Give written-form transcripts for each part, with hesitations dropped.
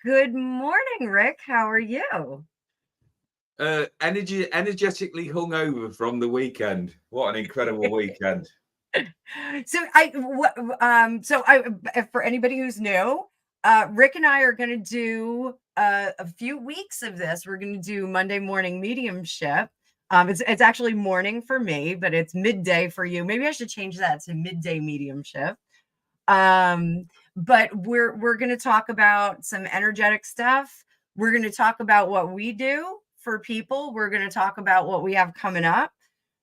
Good morning, Rick. How are you? Energetically hungover from the weekend. What an incredible weekend. For anybody who's new, Rick and I are going to do a few weeks of this. We're going to do Monday morning mediumship. It's actually morning for me, but it's midday for you. Maybe I should change that to midday mediumship. But we're going to talk about some energetic stuff. We're going to talk about what we do for people. We're going to talk about what we have coming up.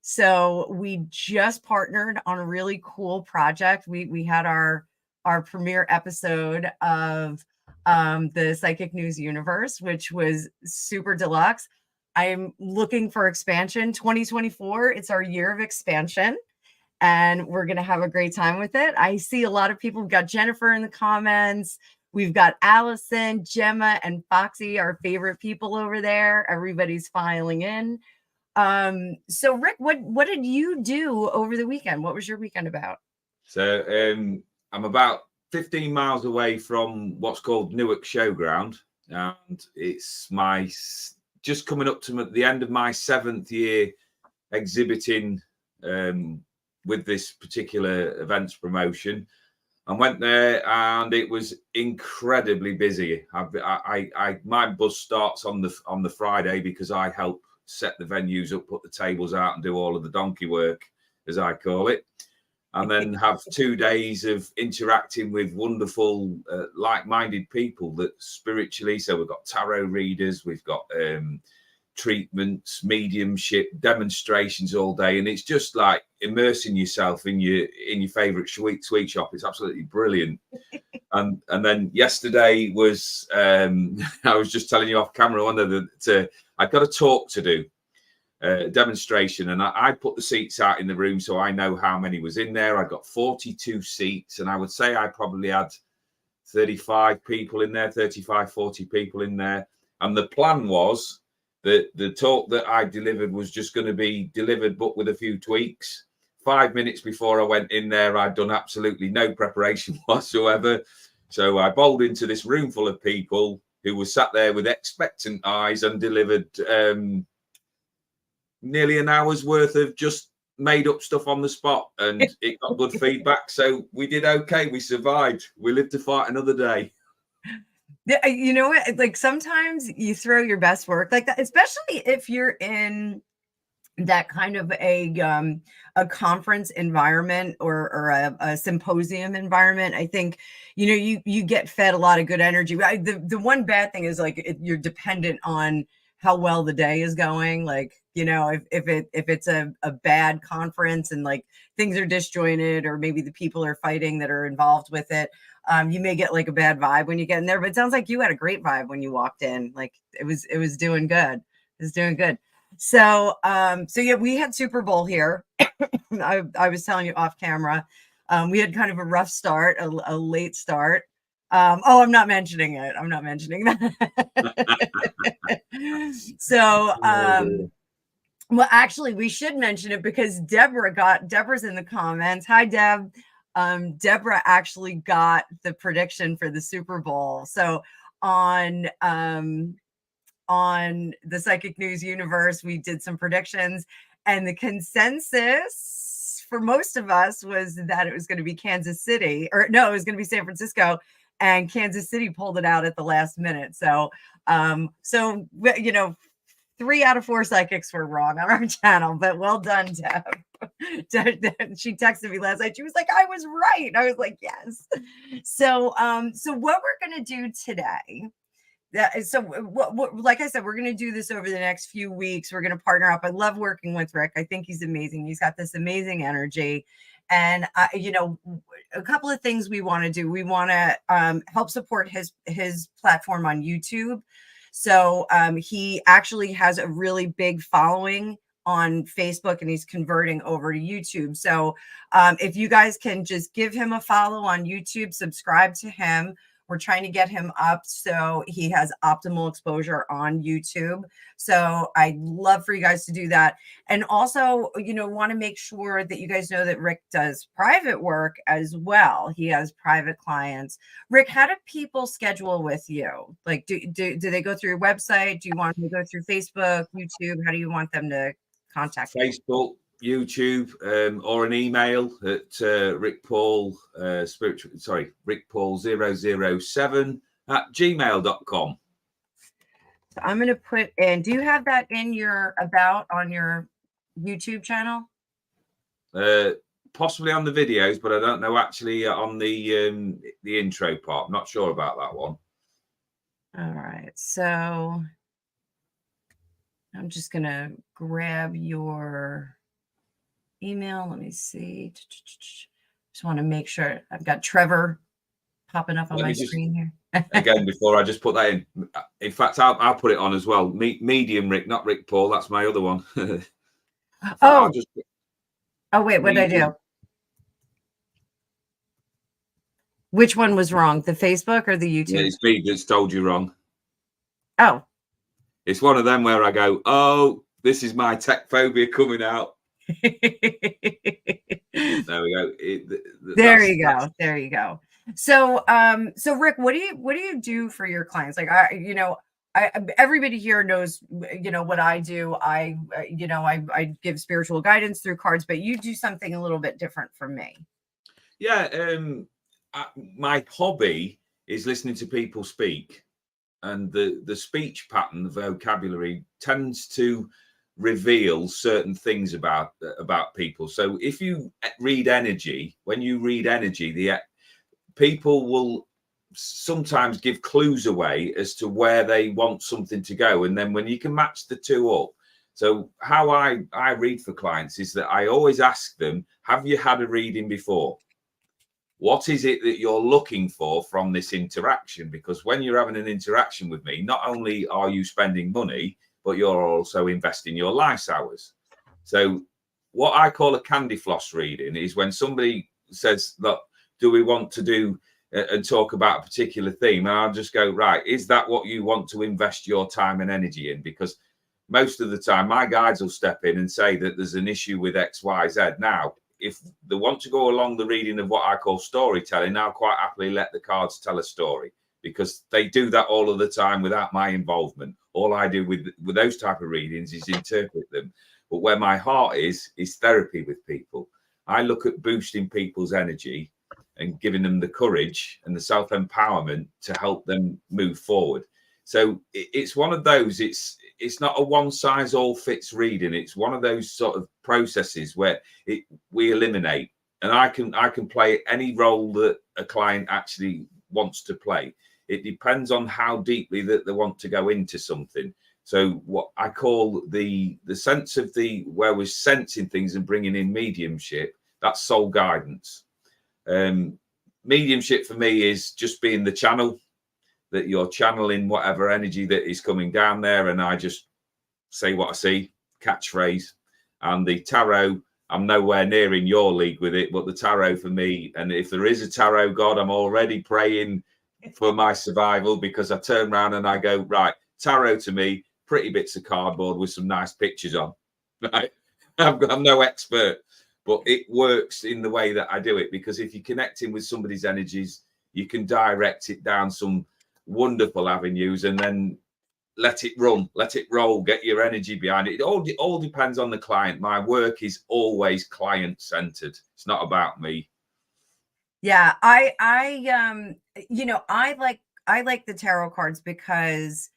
So we just partnered on a really cool project. We had our premiere episode of the Psychic News Universe, which was super deluxe. I'm looking for expansion. 2024, it's our year of expansion, and we're going to have a great time with it. I see a lot of people. We've got Jennifer in the comments. We've got Allison, Gemma, and Foxy, our favorite people over there. Everybody's filing in. So Rick, what did you do over the weekend? What was your weekend about? So I'm about 15 miles away from what's called Newark Showground, and it's just coming up to the end of my 7th year exhibiting with this particular events promotion. I went there and it was incredibly busy. My bus starts on the Friday because I help set the venues up, put the tables out, and do all of the donkey work, as I call it, and then have 2 days of interacting with wonderful, like-minded people that spiritually. So we've got tarot readers, we've got treatments, mediumship, demonstrations all day, and it's just like immersing yourself in your favorite sweet shop. It's absolutely brilliant. And then yesterday was I was just telling you off camera I've got a talk to do, demonstration, and I put the seats out in the room so I know how many was in there. I got 42 seats, and I would say I probably had 35 people in there, 35, 40 people in there. And the plan was that the talk that I delivered was just going to be delivered, but with a few tweaks. 5 minutes before I went in there, I'd done absolutely no preparation whatsoever. So I bowled into this room full of people who were sat there with expectant eyes and delivered nearly an hour's worth of just made up stuff on the spot, and it got good feedback. So we did okay. We survived. We lived to fight another day. You know what? Like sometimes you throw your best work like that, especially if you're in that kind of a conference environment or a symposium environment. I think, you get fed a lot of good energy. The one bad thing is like you're dependent on how well the day is going. Like, if it's a bad conference and like things are disjointed, or maybe the people are fighting that are involved with it, you may get like a bad vibe when you get in there. But it sounds like you had a great vibe when you walked in. Like it was doing good. It was doing good. So yeah, we had Super Bowl here. I was telling you off camera. We had kind of a rough start, a late start. I'm not mentioning it. I'm not mentioning that. So, well, actually, we should mention it because Deborah's in the comments. Hi, Deb. Deborah actually got the prediction for the Super Bowl. So on the Psychic News Universe, we did some predictions, and the consensus for most of us was that it was going to be Kansas City, or no, it was going to be San Francisco, and Kansas City pulled it out at the last minute. So 3 out of 4 psychics were wrong on our channel, but well done, Deb. She texted me last night. She was like, I was right. I was like, yes. So what we're going to do today, like I said, we're going to do this over the next few weeks. We're going to partner up. I love working with Rick. I think he's amazing. He's got this amazing energy. And, a couple of things we want to do. We want to help support his platform on YouTube. So he actually has a really big following on Facebook, and he's converting over to YouTube. So if you guys can just give him a follow on YouTube, subscribe to him. We're trying to get him up so he has optimal exposure on YouTube. So I'd love for you guys to do that. And also, want to make sure that you guys know that Rick does private work as well. He has private clients. Rick, how do people schedule with you? Like, do they go through your website? Do you want them to go through Facebook, YouTube? How do you want them to contact you? Facebook, YouTube, or an email at rickpaul, rickpaul007 @gmail.com. So I'm going to put in, do you have that in your about on your YouTube channel? Possibly on the videos, but I don't know actually on the intro part. I'm not sure about that one. All right. So I'm just going to grab your email. Let me see. Just want to make sure I've got Trevor popping up on my screen here. Again, before I just put that in. In fact, I'll put it on as well. Medium Rick, not Rick Paul. That's my other one. Oh wait, what did I do? Which one was wrong? The Facebook or the YouTube? Yeah, it's me that's told you wrong. Oh. It's one of them where I go, oh, this is my tech phobia coming out. There we go. There you go. So, Rick, what do you do for your clients? Like, everybody here knows, what I do. I give spiritual guidance through cards, but you do something a little bit different from me. Yeah. My hobby is listening to people speak, and the speech pattern, the vocabulary tends to reveal certain things about people. So if you read energy, when you read energy, the people will sometimes give clues away as to where they want something to go. And then when you can match the two up. So how I read for clients is that I always ask them, have you had a reading before? What is it that you're looking for from this interaction? Because when you're having an interaction with me, not only are you spending money, but you're also investing your life's hours. So what I call a candy floss reading is when somebody says, look, do we want to do and talk about a particular theme? And I'll just go, right, is that what you want to invest your time and energy in? Because most of the time my guides will step in and say that there's an issue with X, Y, Z. Now, if they want to go along the reading of what I call storytelling, I'll quite happily let the cards tell a story, because they do that all of the time without my involvement. All I do with those type of readings is interpret them. But where my heart is therapy with people. I look at boosting people's energy and giving them the courage and the self-empowerment to help them move forward. So it's one of those, it's not a one size all fits reading. It's one of those sort of processes where we eliminate, and I can play any role that a client actually wants to play. It depends on how deeply that they want to go into something. So what I call the sense of where we're sensing things and bringing in mediumship, that's soul guidance. Mediumship for me is just being the channel, that you're channeling whatever energy that is coming down there, and I just say what I see, catchphrase. And the tarot, I'm nowhere near in your league with it, but the tarot for me, and if there is a tarot god, I'm already praying for my survival, because I turn around and I go, right, tarot to me, pretty bits of cardboard with some nice pictures on. Right? I'm no expert, but it works in the way that I do it, because if you're connecting with somebody's energies, you can direct it down some wonderful avenues and then let it run, let it roll, get your energy behind it. It all depends on the client. My work is always client centered. It's not about me. Yeah, I like the tarot cards because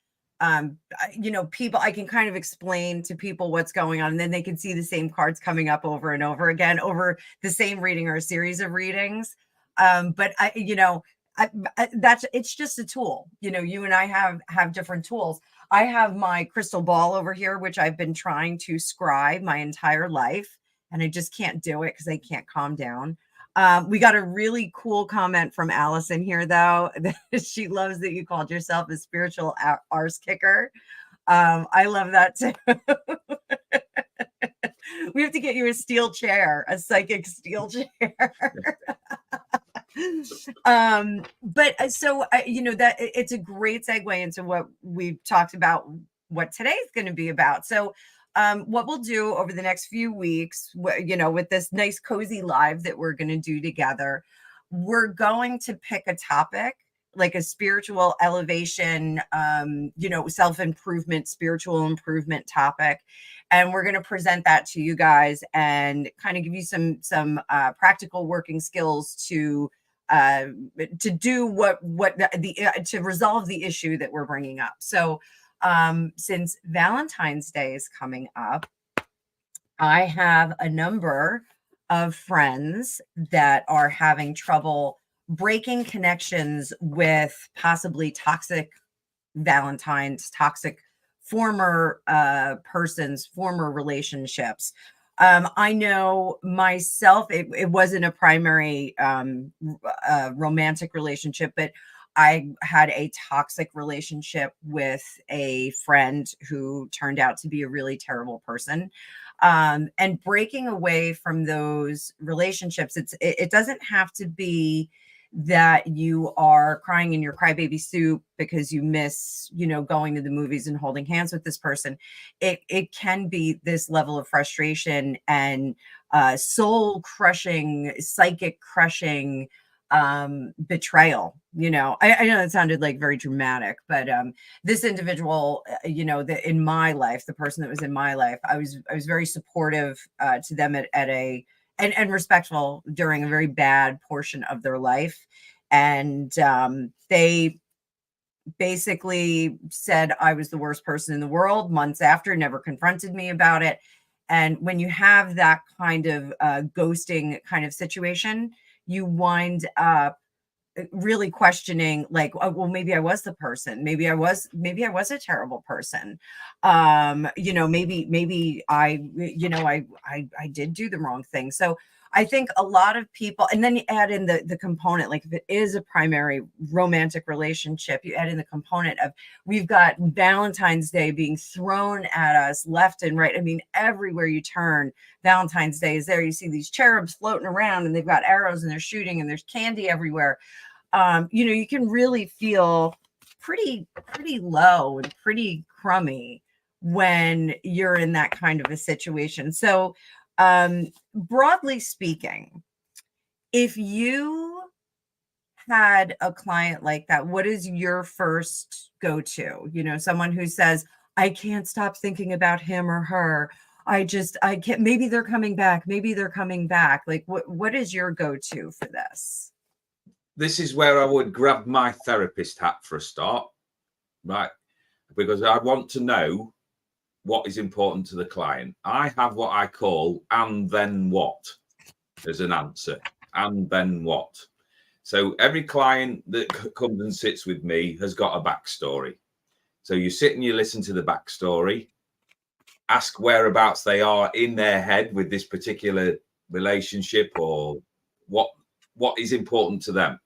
people, I can kind of explain to people what's going on, and then they can see the same cards coming up over and over again over the same reading or a series of readings. But it's just a tool. You and I have different tools. I have my crystal ball over here, which I've been trying to scribe my entire life, and I just can't do it because I can't calm down. We got a really cool comment from Allison here, though. She loves that you called yourself a spiritual arse kicker. I love that too. We have to get you a steel chair, a psychic steel chair. But so you know, that it's a great segue into what we've talked about, what today's going to be about. So what we'll do over the next few weeks, you know, with this nice cozy live that we're going to do together, we're going to pick a topic, like a spiritual elevation, you know, self-improvement, spiritual improvement topic, and we're going to present that to you guys and kind of give you some practical working skills to do what to resolve the issue that we're bringing up. So since Valentine's Day is coming up, I have a number of friends that are having trouble breaking connections with possibly toxic Valentines, toxic former persons, former relationships. I know myself, it wasn't a primary romantic relationship, but I had a toxic relationship with a friend who turned out to be a really terrible person. And breaking away from those relationships, it doesn't have to be that you are crying in your crybaby soup because you miss, you know, going to the movies and holding hands with this person. It can be this level of frustration and soul crushing, psychic crushing betrayal. You know, I know that sounded like very dramatic, but this individual, you know, that in my life, the person that was in my life, I was very supportive to them at a and respectful during a very bad portion of their life. And they basically said I was the worst person in the world months after, never confronted me about it. And when you have that kind of ghosting kind of situation, you wind up really questioning, like, oh, well, maybe I was the person, maybe I was a terrible person, you know, maybe I, you know, I did do the wrong thing. So I think a lot of people, and then you add in the component, like if it is a primary romantic relationship, you add in the component of, we've got Valentine's Day being thrown at us left and right. I mean, everywhere you turn, Valentine's Day is there. You see these cherubs floating around and they've got arrows and they're shooting and there's candy everywhere. You know, you can really feel pretty low and pretty crummy when you're in that kind of a situation. So broadly speaking, if you had a client like that, what is your first go-to? You know, someone who says, I can't stop thinking about him or her. I can't, maybe they're coming back. Maybe they're coming back. Like, what is your go-to for this? This is where I would grab my therapist hat for a start, right? Because I want to know what is important to the client. I have what I call, and then what, as an answer. And then what? So every client that comes and sits with me has got a backstory. So you sit and you listen to the backstory, ask whereabouts they are in their head with this particular relationship, or what is important to them.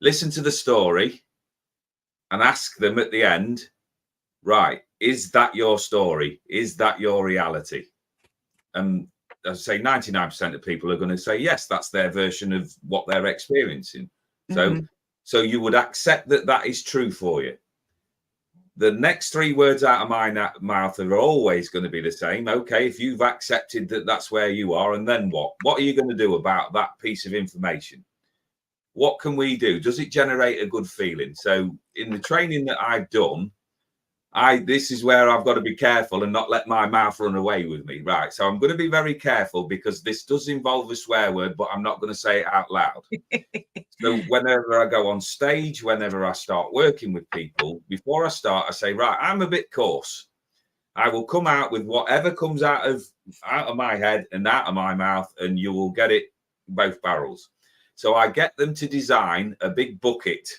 Listen to the story and ask them at the end, right, is that your story? Is that your reality? And as I say, 99% of people are going to say, yes, that's their version of what they're experiencing. So you would accept that that is true for you. The next three words out of my mouth are always going to be the same. Okay, if you've accepted that that's where you are, and then what? What are you going to do about that piece of information? What can we do? Does it generate a good feeling? So in the training that I've done, this is where I've got to be careful and not let my mouth run away with me. Right. So I'm going to be very careful because this does involve a swear word, but I'm not going to say it out loud. So whenever I go on stage, whenever I start working with people, before I start, I say, right, I'm a bit coarse. I will come out with whatever comes out of my head and out of my mouth, and you will get it both barrels. So I get them to design a big bucket,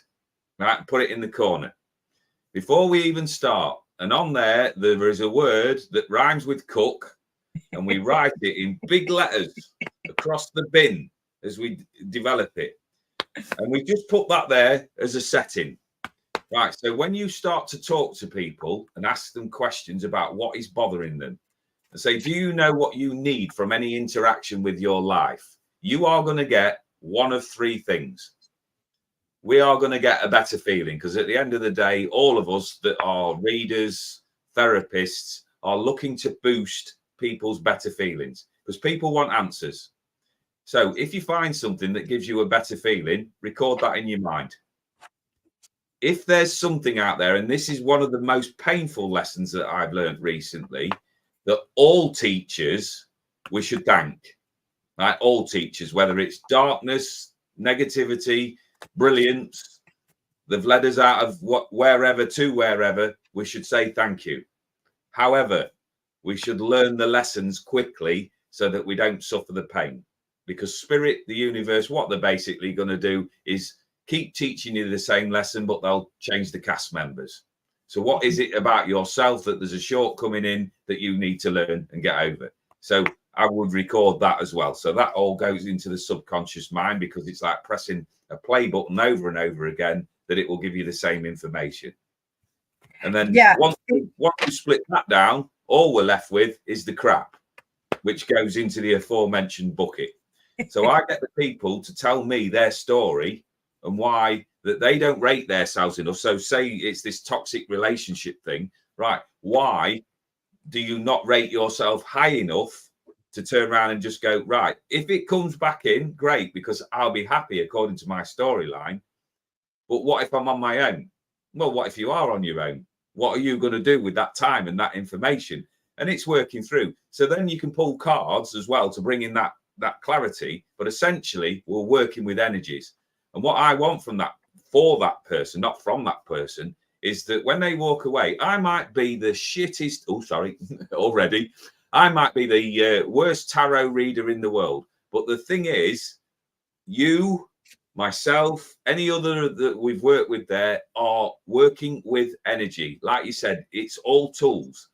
right, and put it in the corner before we even start. And on there is a word that rhymes with cook, and we write it in big letters across the bin as we develop it. And we just put that there as a setting. Right. So when you start to talk to people and ask them questions about what is bothering them, and say, do you know what you need from any interaction with your life? You are going to get one of three things. We are going to get a better feeling, because at the end of the day, all of us that are readers, therapists, are looking to boost people's better feelings, because people want answers. So if you find something that gives you a better feeling, record that in your mind. If there's something out there, and this is one of the most painful lessons that I've learned recently, that all teachers we should thank, right? All teachers, whether it's darkness, negativity, brilliance, they've led us out of wherever to wherever, we should say thank you. However, we should learn the lessons quickly so that we don't suffer the pain, because spirit, the universe, what they're basically going to do is keep teaching you the same lesson, but they'll change the cast members. So what is it about yourself that there's a shortcoming in that you need to learn and get over? So I would record that as well. So that all goes into the subconscious mind, because it's like pressing a play button over and over again, that it will give you the same information. And then once you split that down, all we're left with is the crap, which goes into the aforementioned bucket. So I get the people to tell me their story and why that they don't rate themselves enough. So say it's this toxic relationship thing, right? Why do you not rate yourself high enough to turn around and just go, right, if it comes back in, great, because I'll be happy according to my storyline. But what if I'm on my own? Well, what if you are on your own? What are you going to do with that time and that information? And it's working through. So then you can pull cards as well to bring in that clarity. But essentially, we're working with energies. And what I want from that, for that person, not from that person, is that when they walk away, I might be the shittest, already. I might be the worst tarot reader in the world. But the thing is, you, myself, any other that we've worked with there are working with energy. Like you said, it's all tools.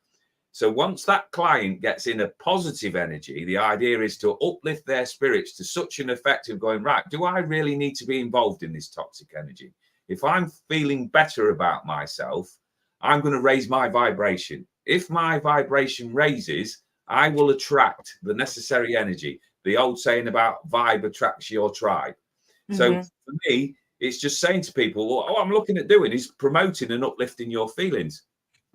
So once that client gets in a positive energy, the idea is to uplift their spirits to such an effect of going, right, do I really need to be involved in this toxic energy? If I'm feeling better about myself, I'm going to raise my vibration. If my vibration raises, I will attract the necessary energy. The old saying about vibe attracts your tribe. So for me, it's just saying to people, well, what I'm looking at doing is promoting and uplifting your feelings.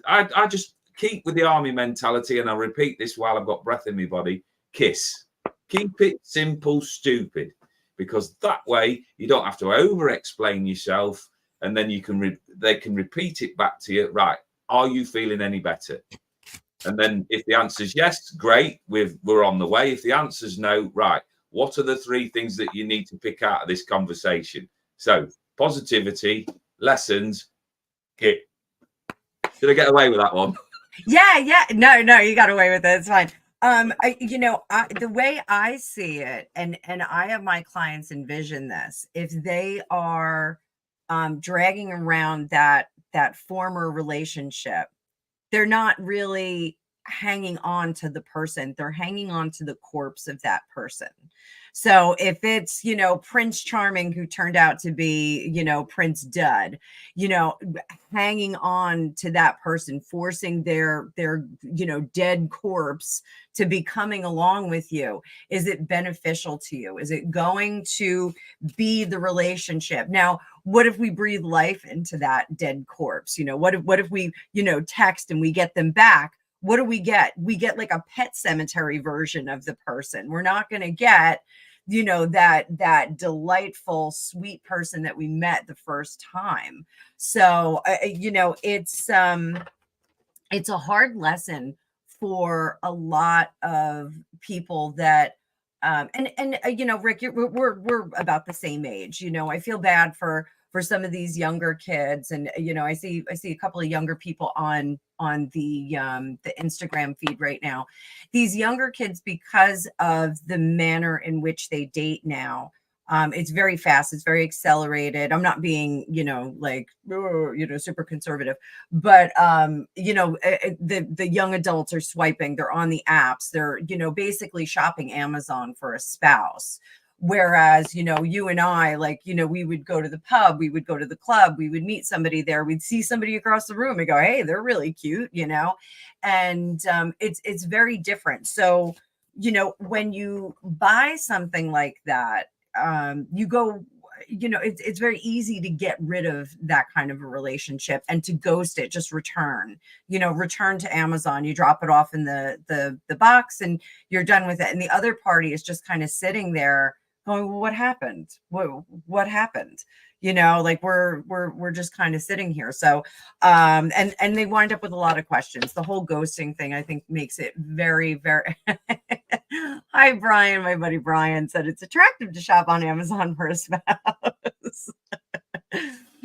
I just keep with the army mentality, and I'll repeat this while I've got breath in my body. KISS. Keep it simple, stupid, because that way you don't have to over-explain yourself, and then you can they can repeat it back to you. Right? Are you feeling any better? And then if the answer is yes, great, we're on the way. If the answer is no, right, what are the three things that you need to pick out of this conversation? So positivity, lessons, KIT. Did I get away with that one? Yeah. No, you got away with it. It's fine. The way I see it, and I have my clients envision this, if they are dragging around that former relationship, they're not really hanging on to the person. They're hanging on to the corpse of that person. So if it's, Prince Charming who turned out to be, Prince Dud, hanging on to that person, forcing their dead corpse to be coming along with you, is it beneficial to you? Is it going to be the relationship? Now, what if we breathe life into that dead corpse? What if we, text and we get them back? What do we get? We get like a pet cemetery version of the person. We're not going to get, that delightful, sweet person that we met the first time. So, it's a hard lesson for a lot of people that, Rick, we're about the same age. I feel bad for some of these younger kids, and I see a couple of younger people on the Instagram feed right now. These younger kids, because of the manner in which they date now, it's very fast, it's very accelerated. I'm not being super conservative, but the young adults are swiping, they're on the apps, they're basically shopping Amazon for a spouse. Whereas, you and I, we would go to the pub, we would go to the club, we would meet somebody there, we'd see somebody across the room and go, hey, they're really cute, and it's very different. So, when you buy something like that, you go, it's very easy to get rid of that kind of a relationship and to ghost it, just return, return to Amazon. You drop it off in the box and you're done with it. And the other party is just kind of sitting there going, well, what happened? What happened? Like we're just kind of sitting here. So, and they wind up with a lot of questions. The whole ghosting thing, I think, makes it very, very. Hi, Brian. My buddy Brian said it's attractive to shop on Amazon for a spouse.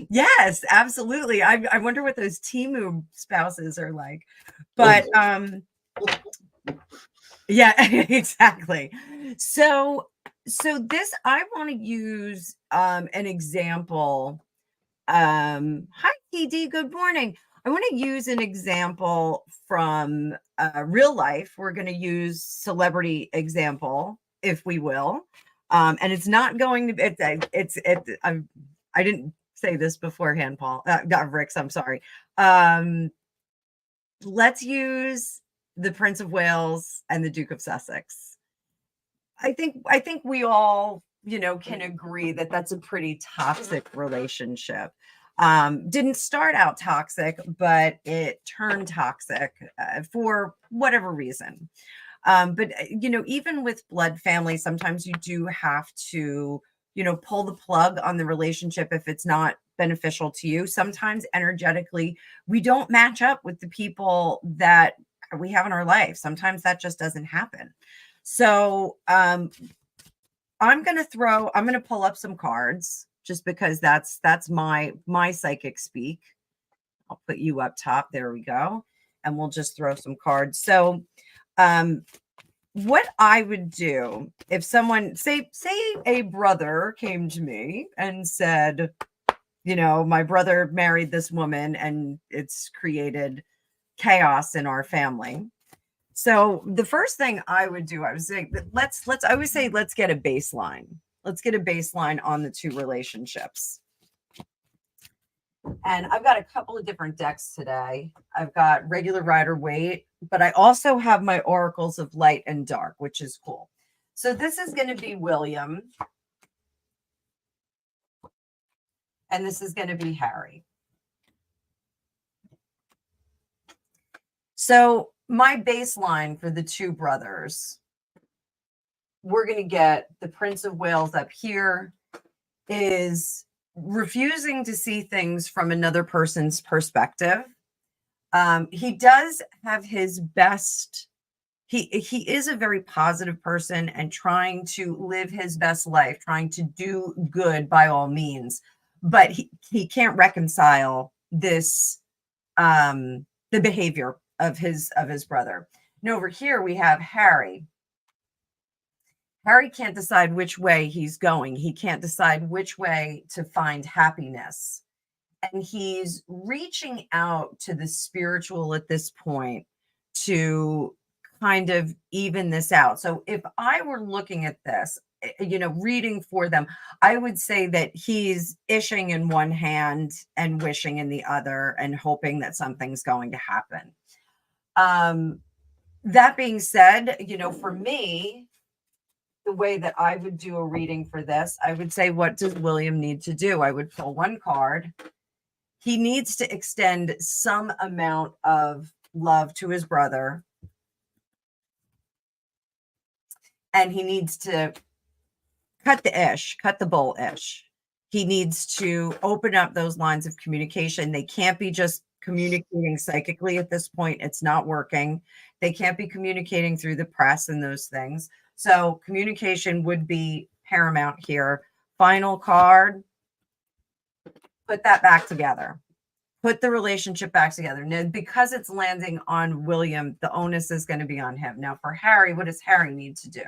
Yes, absolutely. I wonder what those Temu spouses are like. But yeah, exactly. So this, I want to use an example. Hi, TD. Good morning. I want to use an example from real life. We're going to use celebrity example, if we will. And it's not going to, I didn't say this beforehand, Paul, Rix, I'm sorry. Let's use the Prince of Wales and the Duke of Sussex. I think we all, can agree that that's a pretty toxic relationship. Didn't start out toxic, but it turned toxic for whatever reason. But even with blood family, sometimes you do have to, pull the plug on the relationship if it's not beneficial to you. Sometimes energetically, we don't match up with the people that we have in our life. Sometimes that just doesn't happen. So I'm going to pull up some cards just because that's my psychic speak. I'll put you up top. There we go. And we'll just throw some cards. So what I would do if someone, say a brother came to me and said, my brother married this woman and it's created chaos in our family. So the first thing I would do, I was saying, I always say, let's get a baseline. Let's get a baseline on the two relationships. And I've got a couple of different decks today. I've got regular Rider-Waite, but I also have my oracles of light and dark, which is cool. So this is going to be William. And this is going to be Harry. So my baseline for the two brothers, we're going to get the Prince of Wales up here, is refusing to see things from another person's perspective. He does have his best. He is a very positive person and trying to live his best life, trying to do good by all means, but he can't reconcile this, the behavior of his brother. And over here we have Harry. Harry can't decide which way he's going. He can't decide which way to find happiness. And he's reaching out to the spiritual at this point to kind of even this out. So if I were looking at this, reading for them, I would say that he's ishing in one hand and wishing in the other and hoping that something's going to happen. That being said, for me, the way that I would do a reading for this, I would say, what does William need to do? I would pull one card. He needs to extend some amount of love to his brother. And he needs to cut the bull ish. He needs to open up those lines of communication. They can't be just communicating psychically at this point. It's not working. They can't be communicating through the press and those things. So communication would be paramount here. Final card. Put that back together. Put the relationship back together. Now, because it's landing on William, the onus is going to be on him. Now, for Harry, what does Harry need to do?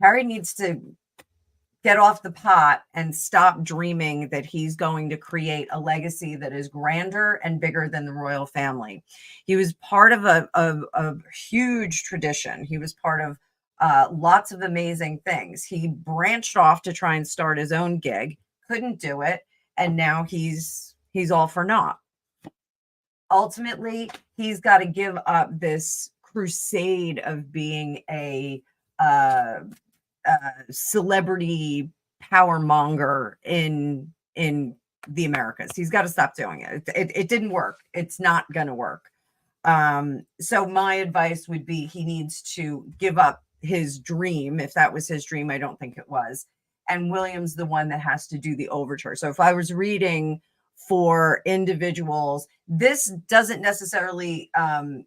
Harry needs to get off the pot and stop dreaming that he's going to create a legacy that is grander and bigger than the royal family. He was part of a huge tradition. He was part of lots of amazing things. He branched off to try and start his own gig, couldn't do it, and now he's all for naught. Ultimately, he's got to give up this crusade of being a celebrity power monger in the Americas. He's got to stop doing it. It didn't work. It's not going to work. So my advice would be he needs to give up his dream. If that was his dream, I don't think it was. And William's the one that has to do the overture. So if I was reading for individuals, this doesn't necessarily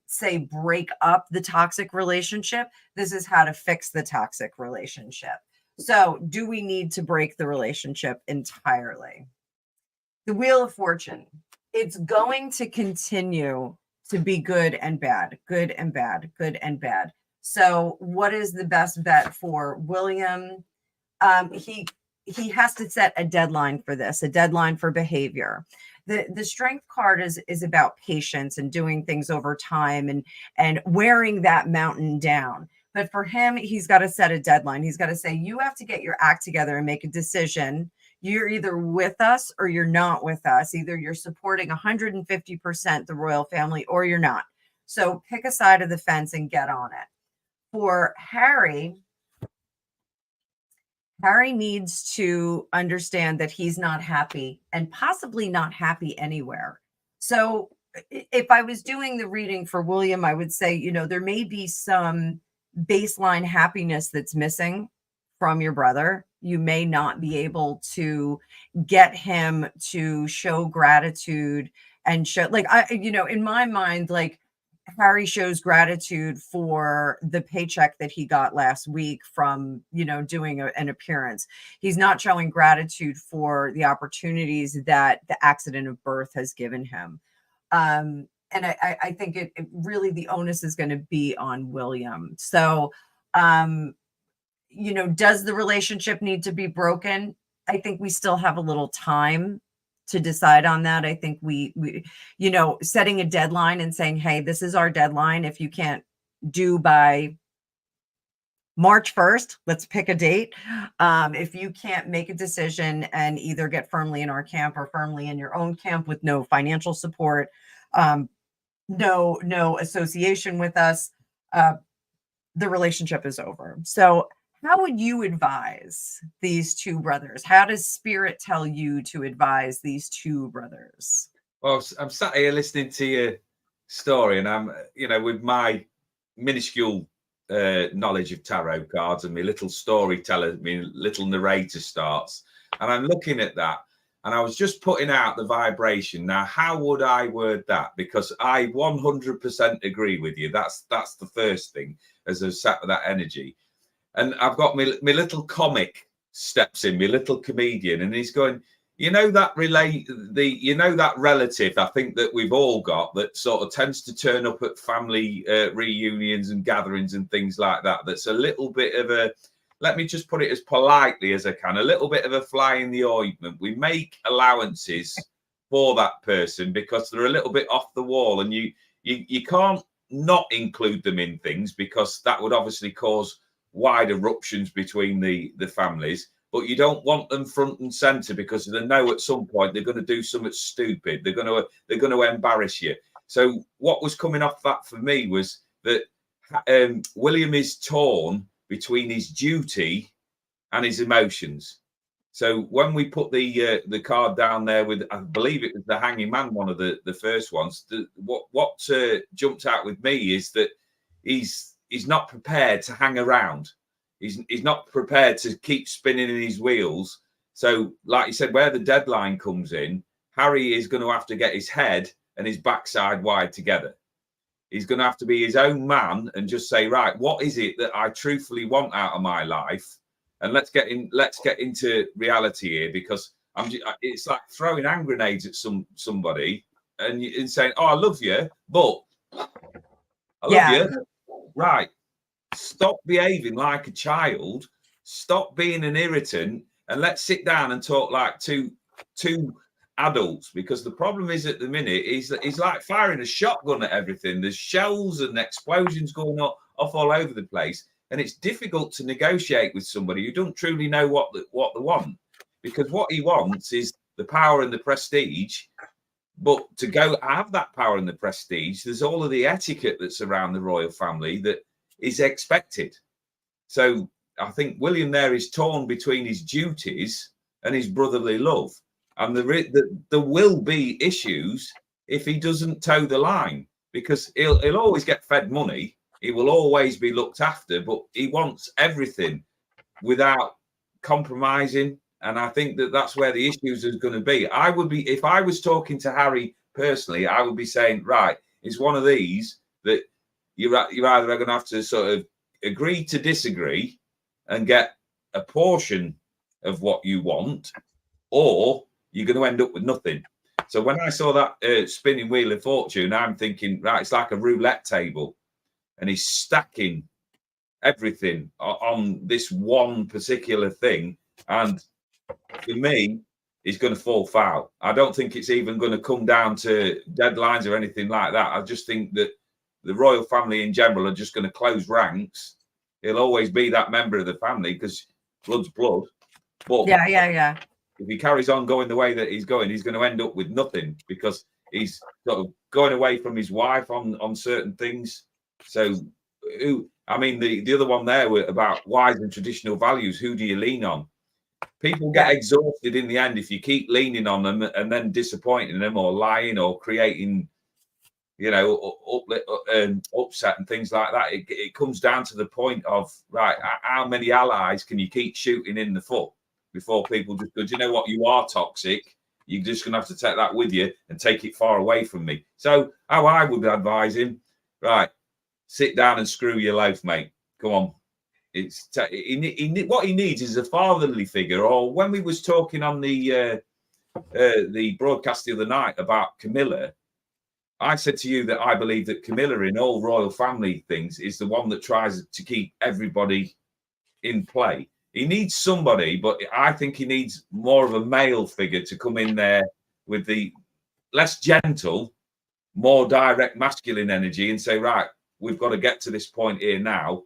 say break up the toxic relationship. This is how to fix the toxic relationship. So do we need to break the relationship entirely? The Wheel of Fortune, it's going to continue to be good and bad, good and bad, good and bad. So what is the best bet for William? He has to set a deadline for this, a deadline for behavior. The Strength card is about patience and doing things over time and wearing that mountain down. But for him, he's got to set a deadline. He's got to say, you have to get your act together and make a decision. You're either with us or you're not with us. Either you're supporting 150% the royal family or you're not. So pick a side of the fence and get on it. For Harry needs to understand that he's not happy and possibly not happy anywhere. So if I was doing the reading for William, I would say, there may be some baseline happiness that's missing from your brother. You may not be able to get him to show gratitude and show, in my mind, like, Harry shows gratitude for the paycheck that he got last week from, doing an appearance. He's not showing gratitude for the opportunities that the accident of birth has given him. And I think it really, the onus is going to be on William. So, does the relationship need to be broken? I think we still have a little time to decide on that. I think we setting a deadline and saying, hey, this is our deadline. If you can't do by March 1st, let's pick a date. If you can't make a decision and either get firmly in our camp or firmly in your own camp with no financial support, no association with us, the relationship is over. So how would you advise these two brothers? How does Spirit tell you to advise these two brothers? Well, I'm sat here listening to your story, and I'm, with my minuscule knowledge of tarot cards and my little storyteller, my little narrator starts, and I'm looking at that, and I was just putting out the vibration. Now, how would I word that? Because I 100% agree with you. That's the first thing, as I sat with that energy. And I've got my little comic steps in, my little comedian, and he's going, that that relative, I think that we've all got, that sort of tends to turn up at family reunions and gatherings and things like that. That's a little bit of a, let me just put it as politely as I can, a little bit of a fly in the ointment. We make allowances for that person because they're a little bit off the wall, and you can't not include them in things, because that would obviously cause wide eruptions between the families. But you don't want them front and center, because they know at some point they're going to do something stupid. They're going to embarrass you. So what was coming off that for me was that William is torn between his duty and his emotions. So when we put the card down there with, I believe it was the Hanging Man, one of the first ones, what jumped out with me is that he's not prepared to hang around. He's not prepared to keep spinning in his wheels. So, like you said, where the deadline comes in, Harry is going to have to get his head and his backside wide together. He's going to have to be his own man and just say, right, what is it that I truthfully want out of my life? And let's get into reality here, because it's like throwing hand grenades at somebody and saying, oh, I love you, but I love you. Right. Stop behaving like a child. Stop being an irritant, and let's sit down and talk like two adults. Because the problem is, at the minute, is that he's like firing a shotgun at everything. There's shells and explosions going off all over the place, and it's difficult to negotiate with somebody who don't truly know what they want. Because what he wants is the power and the prestige. But to go have that power and the prestige, there's all of the etiquette that's around the royal family that is expected. So I think William there is torn between his duties and his brotherly love. And there will be issues if he doesn't toe the line, because he'll always get fed money. He will always be looked after, but he wants everything without compromising. And I think that's where the issues are going to be. If I was talking to Harry personally, I would be saying, right, it's one of these that you're either going to have to sort of agree to disagree and get a portion of what you want, or you're going to end up with nothing. So when I saw that spinning wheel of fortune, I'm thinking, right, it's like a roulette table, and he's stacking everything on this one particular thing. And for me, he's going to fall foul. I don't think it's even going to come down to deadlines or anything like that. I just think that the royal family in general are just going to close ranks. He'll always be that member of the family because blood's blood. But yeah. If he carries on going the way that he's going to end up with nothing, because he's sort of going away from his wife on certain things. So, the other one there were about wise and traditional values. Who do you lean on? People get exhausted in the end if you keep leaning on them and then disappointing them or lying or creating, upset and things like that. It comes down to the point of, right, how many allies can you keep shooting in the foot before people just go, do you know what, you are toxic. You're just going to have to take that with you and take it far away from me. So how I would advise him, right, sit down and screw your loaf, mate. Come on. What he needs is a fatherly figure. Or when we was talking on the broadcast the other night about Camilla, I said to you that I believe that Camilla in all royal family things is the one that tries to keep everybody in play. He needs somebody, but I think he needs more of a male figure to come in there with the less gentle, more direct masculine energy and say, right, we've got to get to this point here now.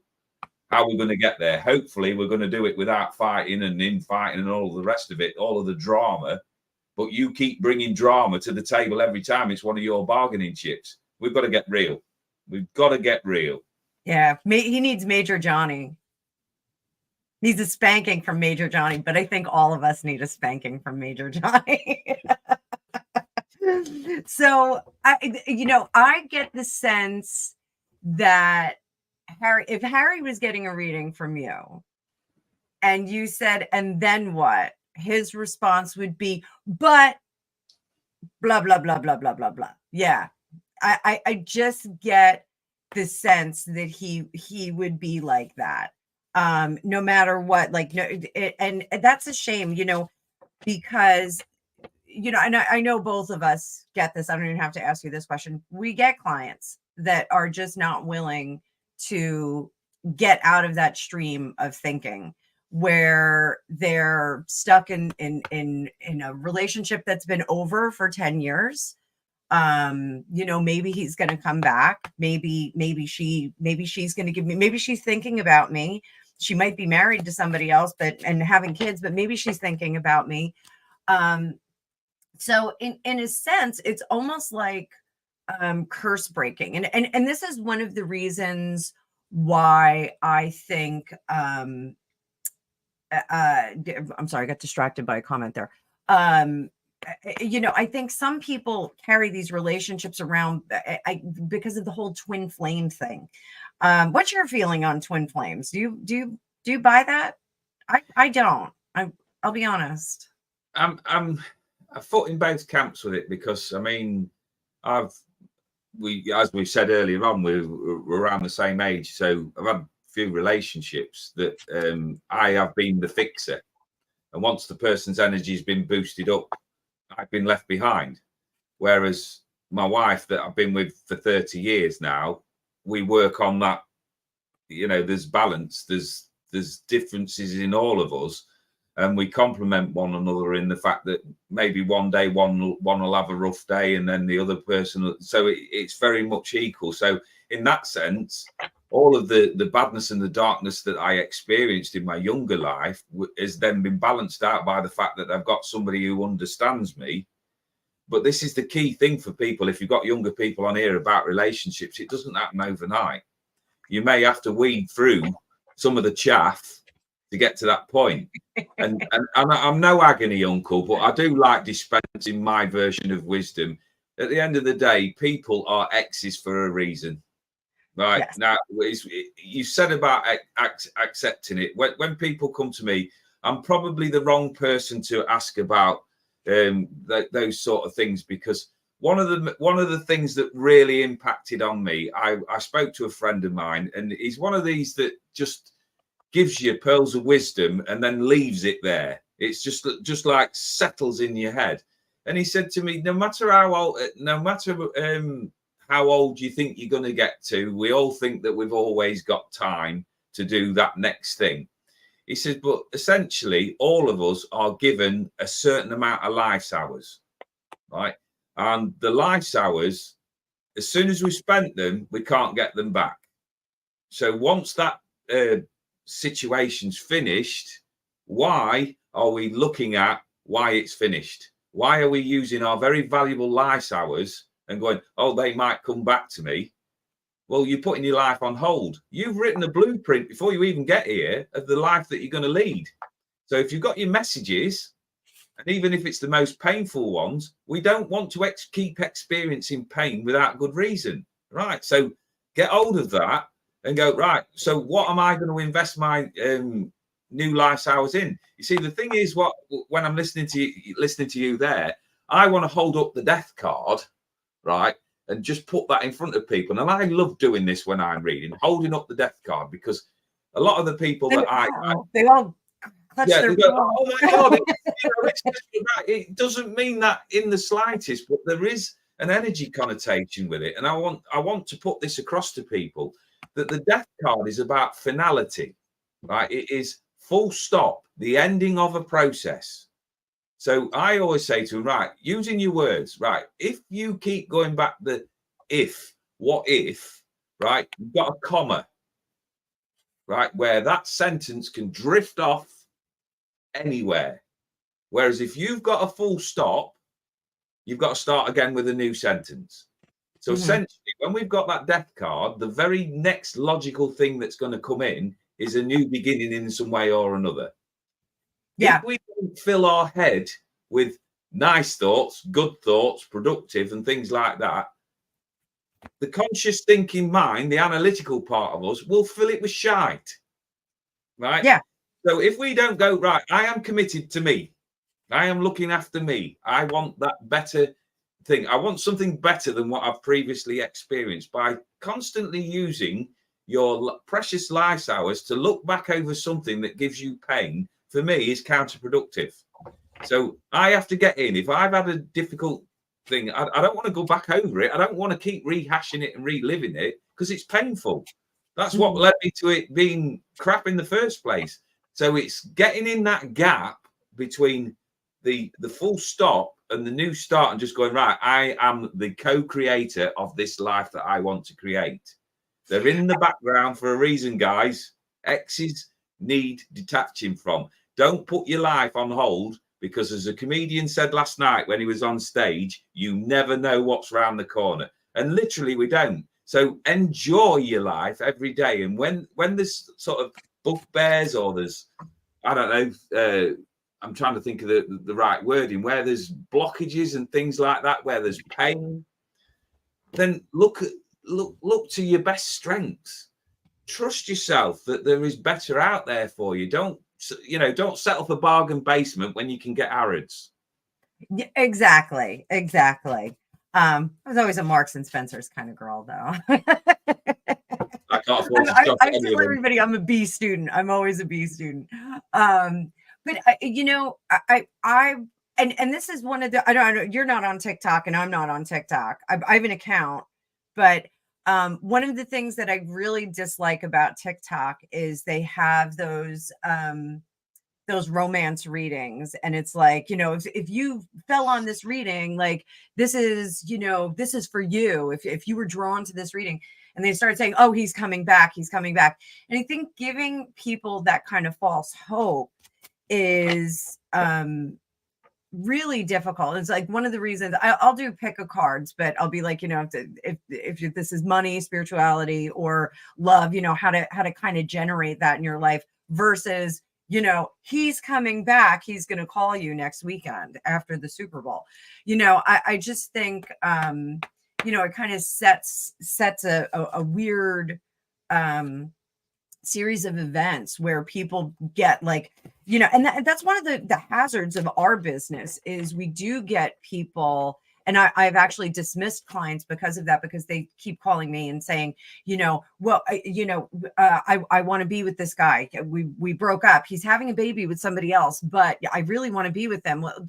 How are we going to get there? Hopefully, we're going to do it without fighting and infighting and all the rest of it, all of the drama. But you keep bringing drama to the table every time. It's one of your bargaining chips. We've got to get real. We've got to get real. Yeah, he needs Major Johnny. Needs a spanking from Major Johnny, but I think all of us need a spanking from Major Johnny. So, I get the sense that if Harry was getting a reading from you and you said, and then what? His response would be, but blah, blah, blah, blah, blah, blah, blah. Yeah. I just get the sense that he would be like that. No matter what, and that's a shame, because, and I know both of us get this. I don't even have to ask you this question. We get clients that are just not willing to get out of that stream of thinking where they're stuck in a relationship that's been over for 10 years. Maybe he's going to come back. Maybe she's going to give me, maybe she's thinking about me. She might be married to somebody else, and having kids, but maybe she's thinking about me. So in a sense, it's almost like curse breaking. And this is one of the reasons why I think, I'm sorry, I got distracted by a comment there. I think some people carry these relationships around because of the whole twin flame thing. What's your feeling on twin flames? Do you buy that? I don't. I'll be honest. I'm a foot in both camps with it, because as we said earlier on, we're around the same age, so I've had a few relationships that I have been the fixer, and once the person's energy has been boosted up, I've been left behind. Whereas my wife that I've been with for 30 years now, we work on that. There's balance, there's differences in all of us, and we complement one another in the fact that maybe one day one will have a rough day and then the other person. So it's very much equal. So in that sense, all of the badness and the darkness that I experienced in my younger life has then been balanced out by the fact that I've got somebody who understands me. But this is the key thing for people. If you've got younger people on here about relationships, it doesn't happen overnight. You may have to weed through some of the chaff to get to that point. And I'm no agony uncle, but I do like dispensing my version of wisdom. At the end of the day, people are exes for a reason. Right. Yes. Now, you said about accepting it. When people come to me, I'm probably the wrong person to ask about those sort of things, because one of the things that really impacted on me, I spoke to a friend of mine, and he's one of these that just gives you pearls of wisdom and then leaves it there. It's just like settles in your head. And he said to me, no matter how old you think you're going to get to, we all think that we've always got time to do that next thing. He says, but essentially all of us are given a certain amount of life hours, right? And the life hours, as soon as we spent them, we can't get them back. So once that situation's finished, why are we looking at why it's finished? Why are we using our very valuable life hours and going, oh, they might come back to me? Well, you're putting your life on hold. You've written a blueprint before you even get here of the life that you're going to lead. So if you've got your messages, and even if it's the most painful ones, we don't want to keep experiencing pain without good reason, right? So get hold of that and go, right, so what am I going to invest my new life hours in? You see, the thing is, when I'm listening to you there, I want to hold up the death card, right, and just put that in front of people. And I love doing this when I'm reading, holding up the death card, because a lot of the people that they all clutch their they go, oh my God, it doesn't mean that in the slightest, but there is an energy connotation with it. And I want to put this across to people, that the death card is about finality, right? It is full stop, the ending of a process. So I always say to them, right, using your words, right, if you keep going back what if, right, you've got a comma, right, where that sentence can drift off anywhere. Whereas if you've got a full stop, you've got to start again with a new sentence. So essentially, when we've got that death card, the very next logical thing that's going to come in is a new beginning in some way or another. Yeah. If we don't fill our head with nice thoughts, good thoughts, productive and things like that, the conscious thinking mind, the analytical part of us, will fill it with shite. Right? Yeah. So if we don't go, right, I am committed to me. I am looking after me. I want that better thing. I want something better than what I've previously experienced. By constantly using your precious life hours to look back over something that gives you pain, for me, is counterproductive. So I have to get in. If I've had a difficult thing, I don't want to go back over it. I don't want to keep rehashing it and reliving it, because it's painful. That's what led me to it being crap in the first place. So it's getting in that gap between the full stop and the new start, and just going, right, I am the co-creator of this life that I want to create. They're in the background for a reason, guys. Exes need detaching from. Don't put your life on hold, because as a comedian said last night when he was on stage, you never know what's round the corner. And literally we don't. So enjoy your life every day. And when there's sort of bugbears, or there's, I don't know, I'm trying to think of the right wording, where there's blockages and things like that, where there's pain, then look to your best strengths. Trust yourself that there is better out there for you. Don't settle for bargain basement when you can get Harrods. Yeah, exactly. I was always a Marks and Spencer's kind of girl, though. I can't afford to stop I tell everybody I'm a B student. I'm always a B student. But and this is one of the, I don't, you're not on TikTok and I'm not on TikTok. I have an account, but one of the things that I really dislike about TikTok is they have those romance readings, and it's like, if you fell on this reading, like this is for you, if you were drawn to this reading, and they start saying, oh, he's coming back. And I think giving people that kind of false hope is really difficult. It's like one of the reasons I'll do pick of cards, but I'll be like, if this is money, spirituality, or love, how to kind of generate that in your life versus you know, he's coming back. He's going to call you next weekend after the Super Bowl. You know, I just think, you know, it kind of sets a weird series of events where people get like, you know, and that's one of the hazards of our business is we do get people. And I've actually dismissed clients because of that, because they keep calling me and saying, you know, well, I want to be with this guy. We broke up. He's having a baby with somebody else, but I really want to be with them. Well,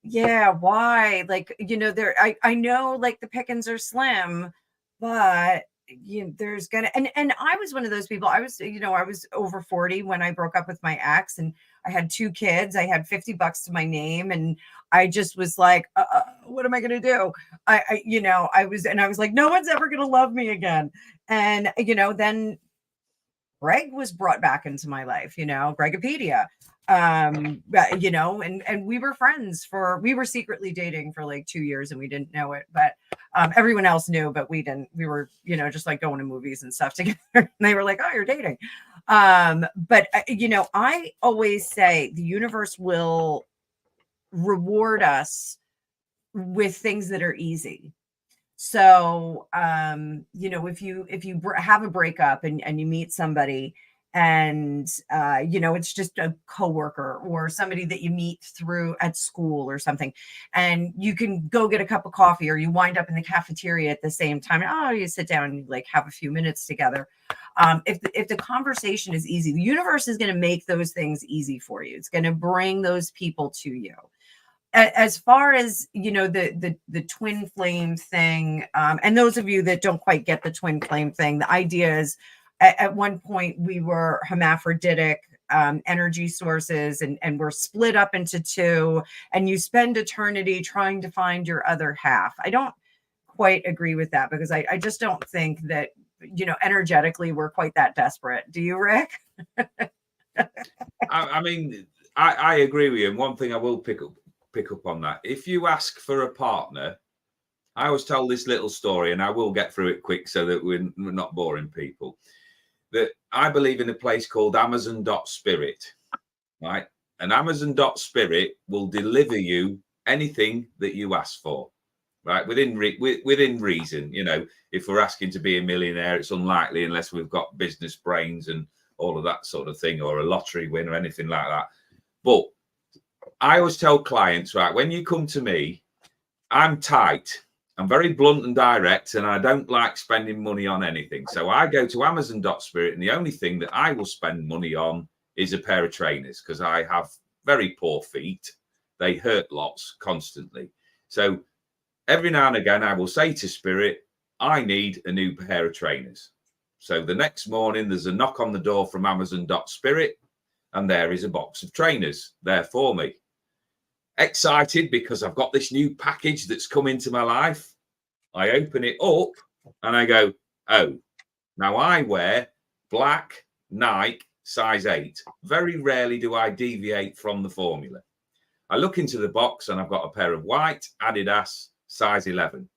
yeah, why? Like, you know, I know like the pickings are slim, but you know, there's gonna, and I was one of those people. I was, you know, I was over 40 when I broke up with my ex, and I had 2 kids. I had $50 to my name, and I just was like, what am I gonna do? You know, I was like, no one's ever gonna love me again. And you know, then Greg was brought back into my life, you know, Gregopedia. You know, and we were friends we were secretly dating for like 2 years and we didn't know it, but everyone else knew, but we didn't. We were, you know, just like going to movies and stuff together. And they were like, oh, you're dating. But you know, I always say the universe will reward us with things that are easy. So, you know, if you have a breakup and you meet somebody and, you know, it's just a coworker or somebody that you meet through at school or something, and you can go get a cup of coffee or you wind up in the cafeteria at the same time. And, oh, you sit down and you like have a few minutes together. If the conversation is easy, the universe is going to make those things easy for you. It's going to bring those people to you. As far as, you know, the twin flame thing, and those of you that don't quite get the twin flame thing, the idea is at one point we were hermaphroditic energy sources, and we're split up into 2, and you spend eternity trying to find your other half. I don't quite agree with that, because I just don't think that, you know, energetically we're quite that desperate. Do you, Rick? I mean, I agree with you. And one thing I will pick up on that, if you ask for a partner, I always tell this little story, and I will get through it quick so that we're not boring people, that I believe in a place called Amazon.spirit, right? And Amazon.spirit will deliver you anything that you ask for, right? Within reason. You know, if we're asking to be a millionaire, it's unlikely unless we've got business brains and all of that sort of thing, or a lottery win or anything like that. But I always tell clients, right, when you come to me, I'm tight. I'm very blunt and direct, and I don't like spending money on anything. So I go to Amazon.spirit, and the only thing that I will spend money on is a pair of trainers, because I have very poor feet. They hurt lots constantly. So every now and again, I will say to Spirit, I need a new pair of trainers. So the next morning, there's a knock on the door from Amazon.spirit, and there is a box of trainers there for me. Excited because I've got this new package that's come into my life. I open it up and I go, oh, now I wear black Nike size 8. Very rarely do I deviate from the formula. I look into the box and I've got a pair of white Adidas size 11.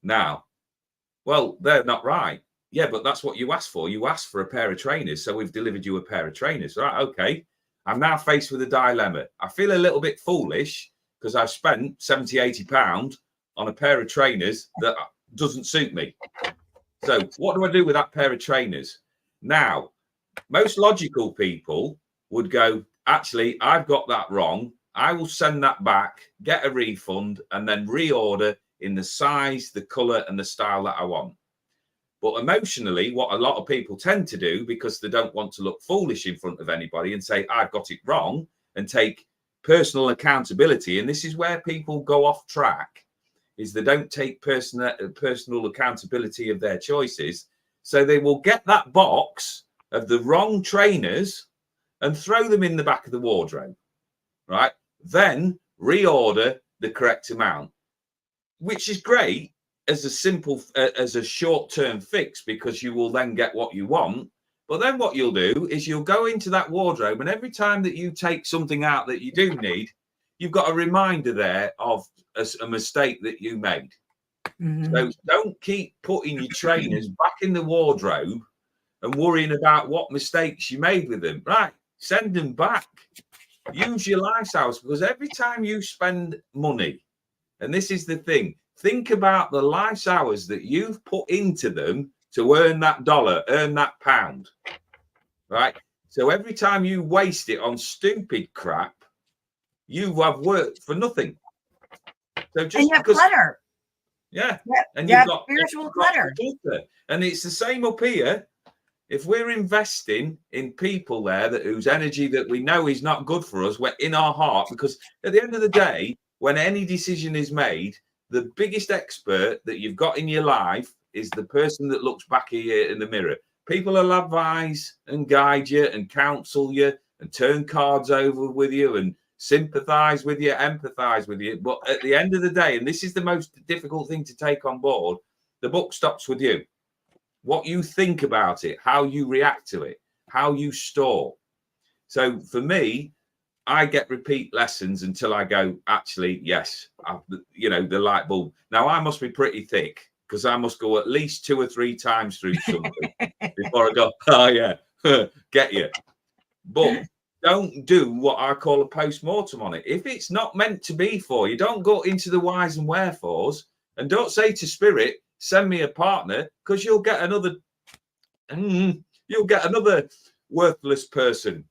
Now, well, they're not right. Yeah, but that's what you asked for. You asked for a pair of trainers, so we've delivered you a pair of trainers. Right, okay. I'm now faced with a dilemma. I feel a little bit foolish because I've spent 70, 80 pounds on a pair of trainers that doesn't suit me. So what do I do with that pair of trainers? Now, most logical people would go, actually, I've got that wrong. I will send that back, get a refund, and then reorder in the size, the color, and the style that I want. But emotionally, what a lot of people tend to do, because they don't want to look foolish in front of anybody and say, I've got it wrong, and take personal accountability. And this is where people go off track, is they don't take personal accountability of their choices. So they will get that box of the wrong trainers and throw them in the back of the wardrobe, right? Then reorder the correct amount, which is great as a short-term fix, because you will then get what you want. But then what you'll do is you'll go into that wardrobe, and every time that you take something out that you do need, you've got a reminder there of a mistake that you made. Mm-hmm. So don't keep putting your trainers back in the wardrobe and worrying about what mistakes you made with them. Right, Send them back. Use your life hours, because every time you spend money, and this is the thing, think about the life hours that you've put into them to earn that dollar, earn that pound, right? So every time you waste it on stupid crap, you have worked for nothing. So just and you have because, clutter. yeah, Yep. and You you've have got spiritual clutter. And it's the same up here. If we're investing in people there that whose energy that we know is not good for us, we're in our heart, because at the end of the day, when any decision is made, the biggest expert that you've got in your life is the person that looks back at you in the mirror. People will advise and guide you and counsel you and turn cards over with you and sympathize with you, empathize with you. But at the end of the day, and this is the most difficult thing to take on board, the buck stops with you. What you think about it, how you react to it, how you store. So for me, I get repeat lessons until I go, actually, yes, the light bulb. Now I must be pretty thick, because I must go at least 2 or 3 times through something before I go, oh yeah, get you. But don't do what I call a post-mortem on it. If it's not meant to be for you, don't go into the whys and wherefores, and don't say to spirit, send me a partner, because you'll get another worthless person,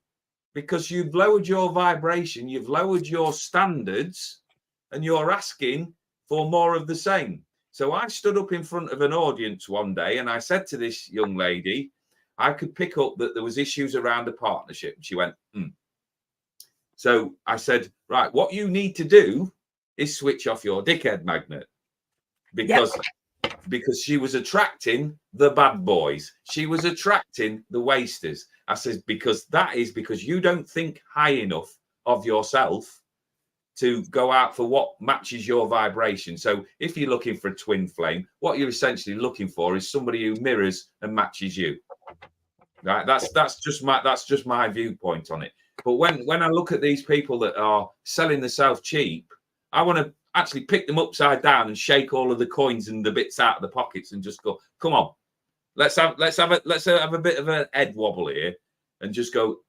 because you've lowered your vibration, you've lowered your standards, and you're asking for more of the same. So I stood up in front of an audience one day and I said to this young lady, I could pick up that there was issues around a partnership. She went, So I said, right, what you need to do is switch off your dickhead magnet, because she was attracting the bad boys. She was attracting the wasters. I said, because you don't think high enough of yourself to go out for what matches your vibration. So if you're looking for a twin flame, what you're essentially looking for is somebody who mirrors and matches you. Right? That's just my viewpoint on it. But when I look at these people that are selling themselves cheap, I want to actually pick them upside down and shake all of the coins and the bits out of the pockets and just go, come on, let's have a bit of a head wobble here and just go,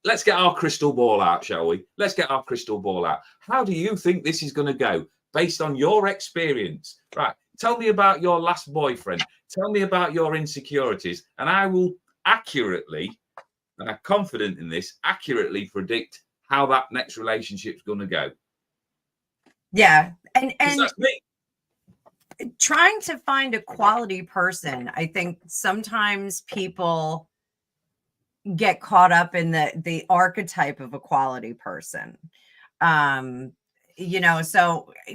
let's get our crystal ball out, shall we? Let's get our crystal ball out. How do you think this is going to go based on your experience? Right. Tell me about your last boyfriend. Tell me about your insecurities, and I will accurately, and I'm confident in this, accurately predict how that next relationship's going to go. Yeah. And that's me. Trying to find a quality person, I think sometimes people get caught up in the archetype of a quality person. So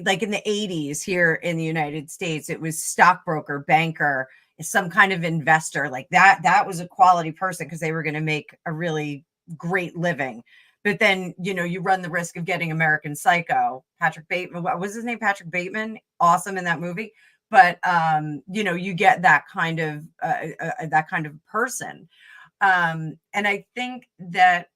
like in the 80s here in the United States, it was stockbroker, banker, some kind of investor. Like that was a quality person because they were going to make a really great living. But then, you run the risk of getting American Psycho. Patrick Bateman, what was his name? Patrick Bateman. Awesome in that movie. But, you get that kind of person. And I think that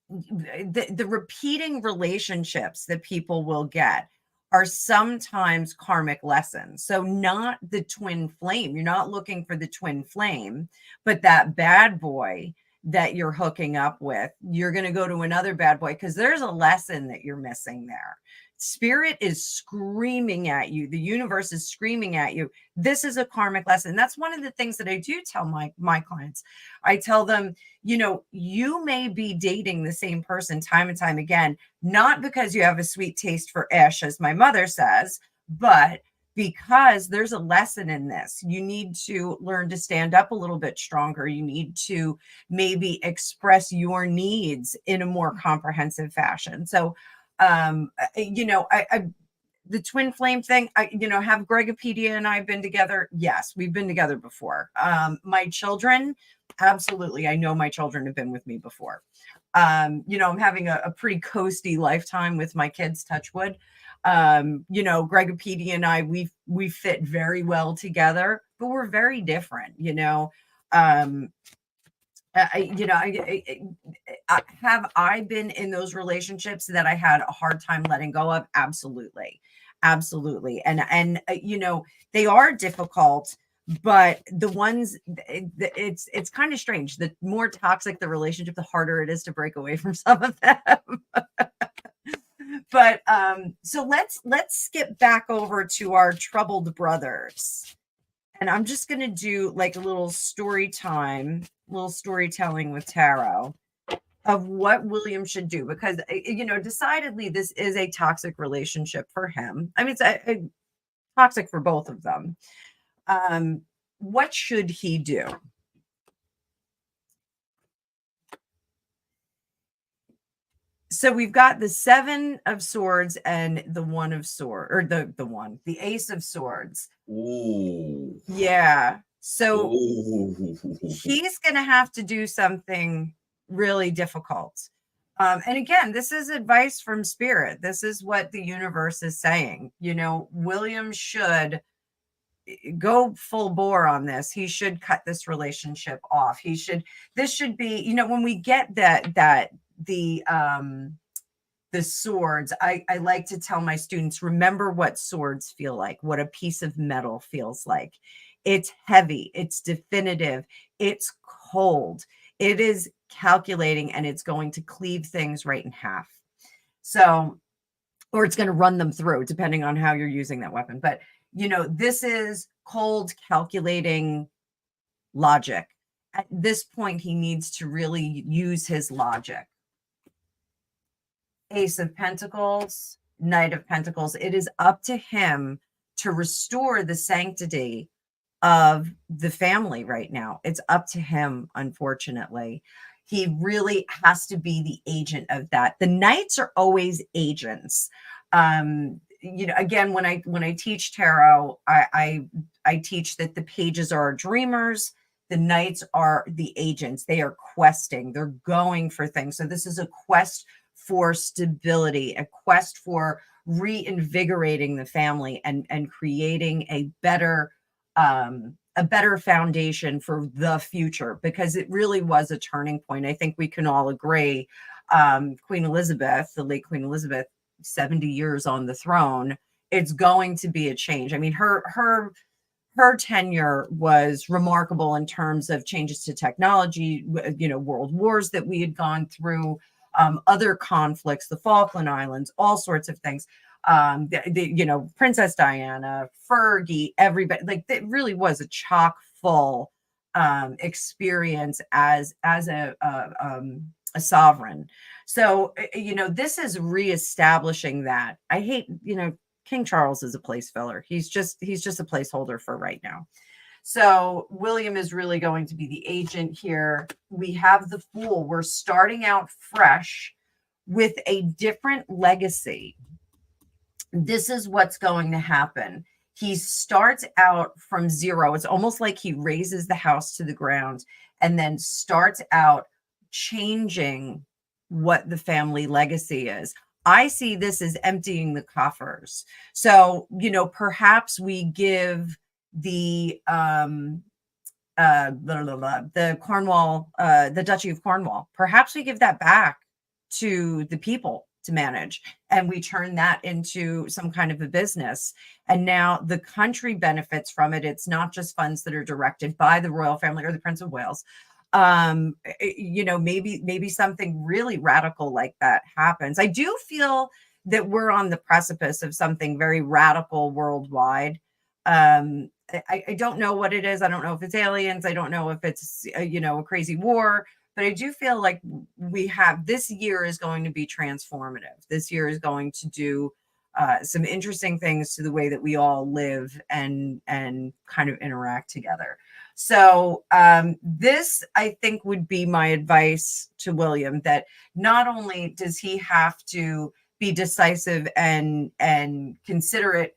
the repeating relationships that people will get are sometimes karmic lessons. So not the twin flame. You're not looking for the twin flame, but that bad boy that you're hooking up with. You're going to go to another bad boy because there's a lesson that you're missing there. Spirit is screaming at you. The universe is screaming at you. This is a karmic lesson. That's one of the things that I do tell my clients. I tell them, you may be dating the same person time and time again, not because you have a sweet taste for ish, as my mother says, but because there's a lesson in this. You need to learn to stand up a little bit stronger. You need to maybe express your needs in a more comprehensive fashion. So, the twin flame thing, have Gregopedia and I been together? Yes, we've been together before. My children, absolutely. I know my children have been with me before. I'm having a pretty coasty lifetime with my kids, touch wood. Gregopedia and I, we fit very well together, but we're very different, have I been in those relationships that I had a hard time letting go of? Absolutely. And they are difficult, But the ones, it's kind of strange. The more toxic the relationship, the harder it is to break away from some of them. But so let's skip back over to our troubled brothers. And I'm just going to do like a little storytelling with tarot of what William should do, because, decidedly this is a toxic relationship for him. I mean, it's a toxic for both of them. What should he do? So we've got the 7 of Swords and the 1 of Swords, or the Ace of Swords. Ooh. Yeah. So Ooh. he's going to have to do something really difficult. And again, this is advice from spirit. This is what the universe is saying. William should go full bore on this. He should cut this relationship off. This should be, when we get the swords, I like to tell my students, remember what swords feel like, what a piece of metal feels like. It's heavy, it's definitive, it's cold, it is calculating, and it's going to cleave things right in half. So, or it's going to run them through, depending on how you're using that weapon. But, this is cold, calculating logic. At this point, he needs to really use his logic. Ace of Pentacles, Knight of Pentacles. It is up to him to restore the sanctity of the family right now. It's up to him, unfortunately. He really has to be the agent of that. The Knights are always agents. Again, when I teach tarot, I teach that the pages are dreamers. The Knights are the agents. They are questing. They're going for things. So this is a quest for stability, a quest for reinvigorating the family and creating a better foundation for the future, because it really was a turning point. I think we can all agree. Queen Elizabeth, the late Queen Elizabeth, 70 years on the throne, it's going to be a change. I mean, her tenure was remarkable in terms of changes to technology, world wars that we had gone through, other conflicts, the Falkland Islands, all sorts of things. Princess Diana, Fergie, everybody, like, it really was a chock full experience as a sovereign. So, this is reestablishing that. I hate, King Charles is a place filler. He's just a placeholder for right now. So William is really going to be the agent here. We have the Fool. We're starting out fresh with a different legacy. This is what's going to happen. He starts out from zero. It's almost like he raises the house to the ground and then starts out changing what the family legacy is. I see this as emptying the coffers. So, perhaps we give the Cornwall, the Duchy of Cornwall, perhaps we give that back to the people to manage, and we turn that into some kind of a business. And now the country benefits from it. It's not just funds that are directed by the royal family or the Prince of Wales. Maybe something really radical like that happens. I do feel that we're on the precipice of something very radical worldwide. I don't know what it is. I don't know if it's aliens. I don't know if it's, a crazy war, but I do feel like this year is going to be transformative. This year is going to do some interesting things to the way that we all live and kind of interact together. So this, I think, would be my advice to William, that not only does he have to be decisive and considerate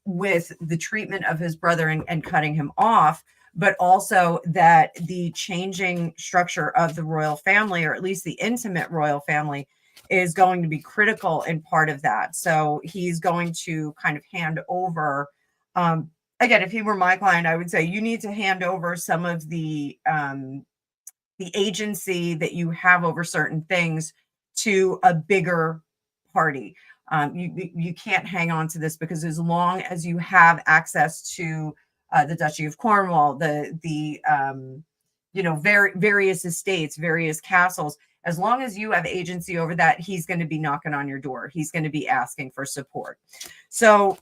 with the treatment of his brother and cutting him off, but also that the changing structure of the royal family, or at least the intimate royal family, is going to be critical in part of that. So he's going to kind of hand over, again, if he were my client, I would say you need to hand over some of the agency that you have over certain things to a bigger party. You can't hang on to this, because as long as you have access to the Duchy of Cornwall, the various estates, various castles. As long as you have agency over that, he's going to be knocking on your door. He's going to be asking for support. So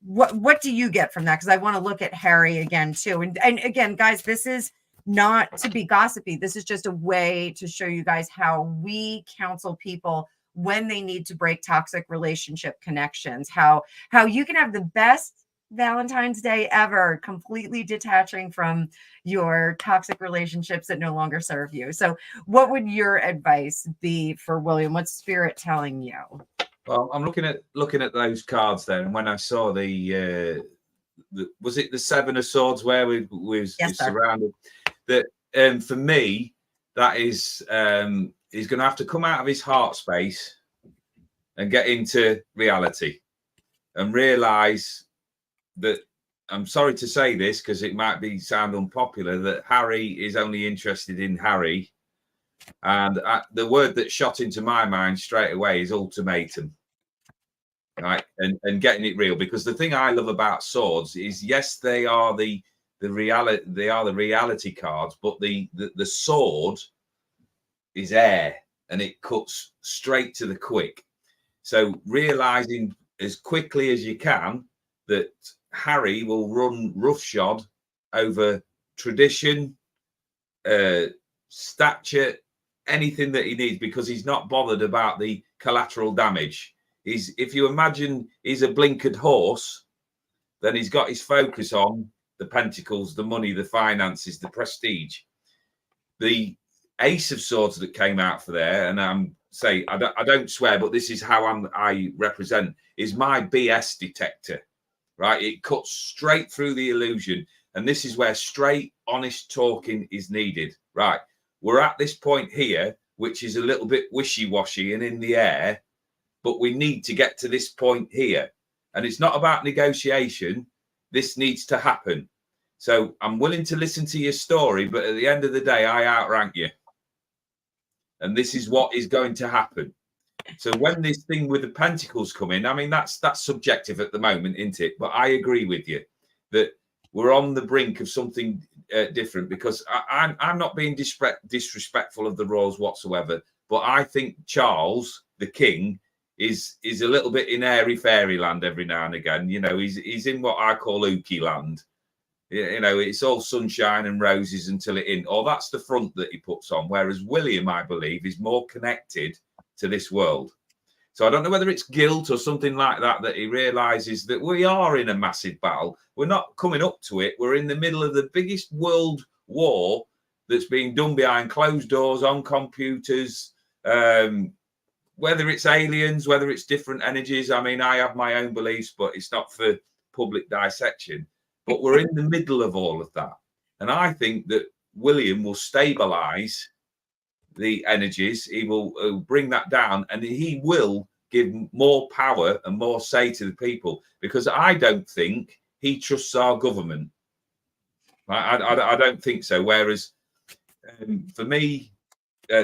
what do you get from that? Because I want to look at Harry again too. And again, guys, this is not to be gossipy. This is just a way to show you guys how we counsel people when they need to break toxic relationship connections, how you can have the best Valentine's Day ever, completely detaching from your toxic relationships that no longer serve you. So what would your advice be for William? What's Spirit telling you? Well, I'm looking at those cards there, and when I saw the was it the Seven of Swords where we Yes, surrounded, that for me, that is he's going to have to come out of his heart space and get into reality and realize that, I'm sorry to say this because it might sound unpopular, that Harry is only interested in Harry. And the word that shot into my mind straight away is ultimatum. Right. And getting it real, because the thing I love about swords is, yes, they are the reality cards, but the sword is air and it cuts straight to the quick. So realizing as quickly as you can that Harry will run roughshod over tradition, stature, anything that he needs, because he's not bothered about the collateral damage. If you imagine he's a blinkered horse, then he's got his focus on the pentacles, the money, the finances, the prestige. The Ace of Swords that came out for there, and I don't swear, but this is how I represent, is my BS detector. Right, it cuts straight through the illusion, and this is where straight, honest talking is needed. Right, we're at this point here, which is a little bit wishy-washy and in the air, but we need to get to this point here, and it's not about negotiation. This needs to happen. So I'm willing to listen to your story, but at the end of the day, I outrank you, and this is what is going to happen. So when this thing with the pentacles come in, I mean, that's subjective at the moment, isn't it? But I agree with you that we're on the brink of something different, because I'm not being disrespectful of the royals whatsoever. But I think Charles, the king, is a little bit in airy fairyland every now and again. You know, he's in what I call Ookie land. You know, it's all sunshine and roses until it in. Or that's the front that he puts on. Whereas William, I believe, is more connected to this world. So I don't know whether it's guilt or something like that he realizes that we are in a massive battle. We're not coming up to it. We're in the middle of the biggest world war that's being done behind closed doors on computers, whether it's aliens, whether it's different energies. I mean, I have my own beliefs, but it's not for public dissection. But we're in the middle of all of that. And I think that William will stabilize the energies. He will bring that down, and he will give more power and more say to the people, because I don't think he trusts our government. I don't think so. Whereas for me,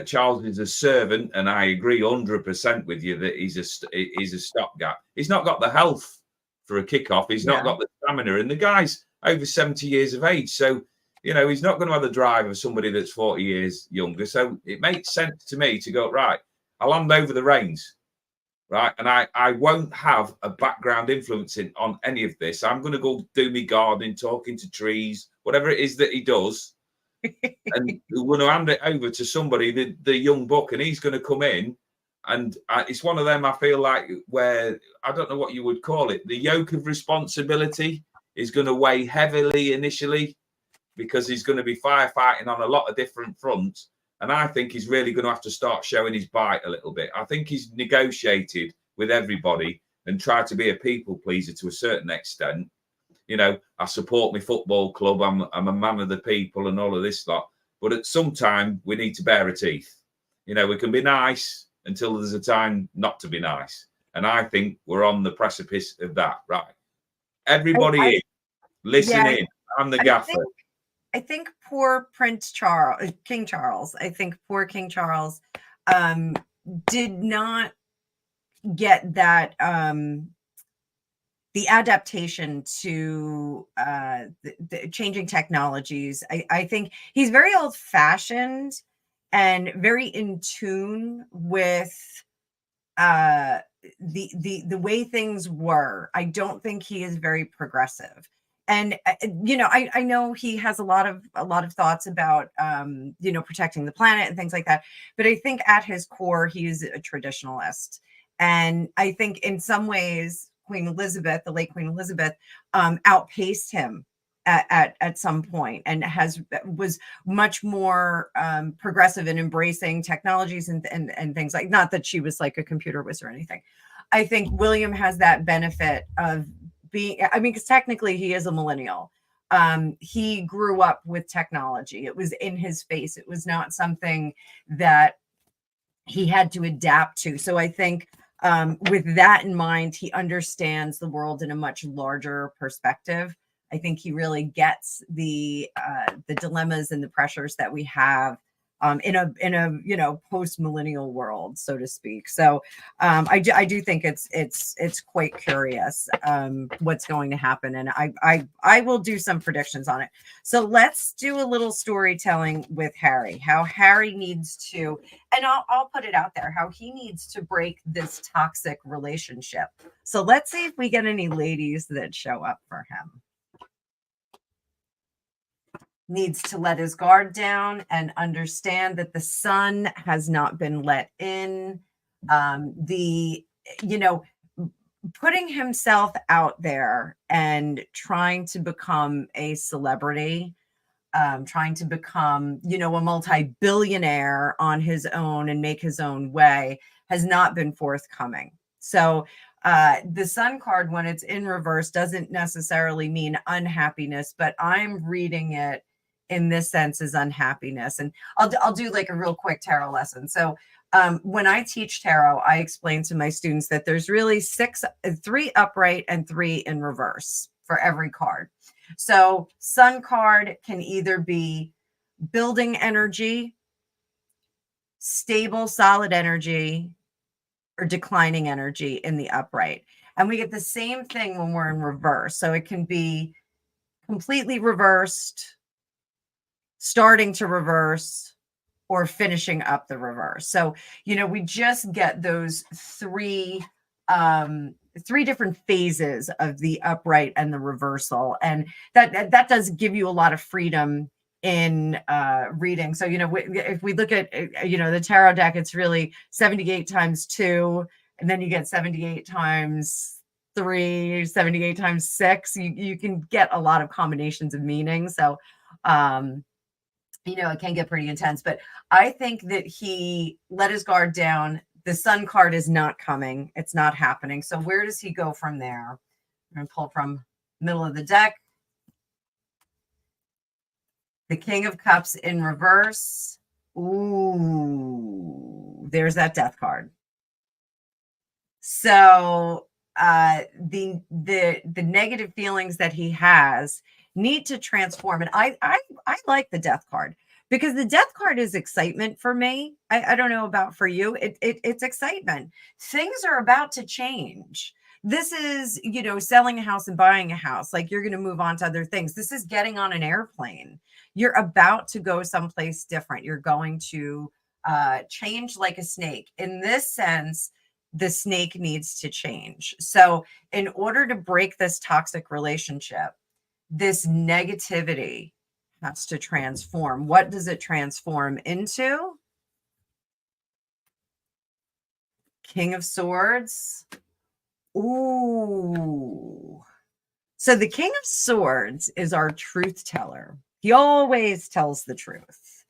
Charles is a servant, and I agree 100% with you that he's a stopgap. He's not got the health for a kickoff. He's not got the stamina, and the guy's over 70 years of age. So, you know, he's not going to have the drive of somebody that's 40 years younger. So it makes sense to me to go, right, I'll hand over the reins, right? And I won't have a background influence on any of this. I'm going to go do me gardening, talking to trees, whatever it is that he does. And we're going to hand it over to somebody, the young buck, and he's going to come in. And it's one of them, I feel like, where, I don't know what you would call it, the yoke of responsibility is going to weigh heavily initially, because he's going to be firefighting on a lot of different fronts. And I think he's really going to have to start showing his bite a little bit. I think he's negotiated with everybody and tried to be a people pleaser to a certain extent. You know, I support my football club. I'm a man of the people and all of this lot. But at some time, we need to bare our teeth. You know, we can be nice until there's a time not to be nice. And I think we're on the precipice of that. Right. Everybody listen in. I'm the gaffer. I think poor Prince Charles, King Charles, I think poor King Charles did not get that the adaptation to the changing technologies. I think he's very old fashioned and very in tune with the way things were. I don't think he is very progressive. And I know he has a lot of thoughts about protecting the planet and things like that. But I think at his core, he is a traditionalist. And I think in some ways, Queen Elizabeth, the late Queen Elizabeth, outpaced him at some point, and was much more progressive in embracing technologies and things like, not that she was like a computer whiz or anything. I think William has that benefit of being, I mean, because technically he is a millennial. He grew up with technology. It was in his face. It was not something that he had to adapt to. So I think with that in mind, he understands the world in a much larger perspective. I think he really gets the dilemmas and the pressures that we have in a post millennial world, so to speak. So I do think it's quite curious what's going to happen, and I will do some predictions on it. So let's do a little storytelling with Harry. How Harry needs to, and I'll put it out there, how he needs to break this toxic relationship. So let's see if we get any ladies that show up for him. Needs to let his guard down and understand that the sun has not been let in. Putting himself out there and trying to become a celebrity, trying to become, a multi-billionaire on his own and make his own way has not been forthcoming. So the sun card, when it's in reverse, doesn't necessarily mean unhappiness, but I'm reading it in this sense as unhappiness. And I'll do like a real quick tarot lesson. So when I teach tarot, I explain to my students that there's really 3 upright and 3 in reverse for every card. So sun card can either be building energy, stable, solid energy, or declining energy in the upright. And we get the same thing when we're in reverse. So it can be completely reversed, starting to reverse, or finishing up the reverse. So, we just get those 3 different phases of the upright and the reversal. And that does give you a lot of freedom in reading. So, if we look at, the tarot deck, it's really 78 times 2, and then you get 78 times 3, 78 times 6. You can get a lot of combinations of meaning. So, it can get pretty intense, but I think that he let his guard down. The sun card is not coming. It's not happening. So where does he go from there? I'm going to pull from middle of the deck. The King of Cups in reverse. Ooh, there's that death card. So the negative feelings that he has need to transform. And I like the death card, because the death card is excitement for me. I don't know about for you. It's excitement. Things are about to change. This is, selling a house and buying a house. Like, you're going to move on to other things. This is getting on an airplane. You're about to go someplace different. You're going to change like a snake. In this sense, the snake needs to change. So in order to break this toxic relationship, this negativity has to transform. What does it transform into? King of Swords. Ooh. So the King of Swords is our truth teller. He always tells the truth.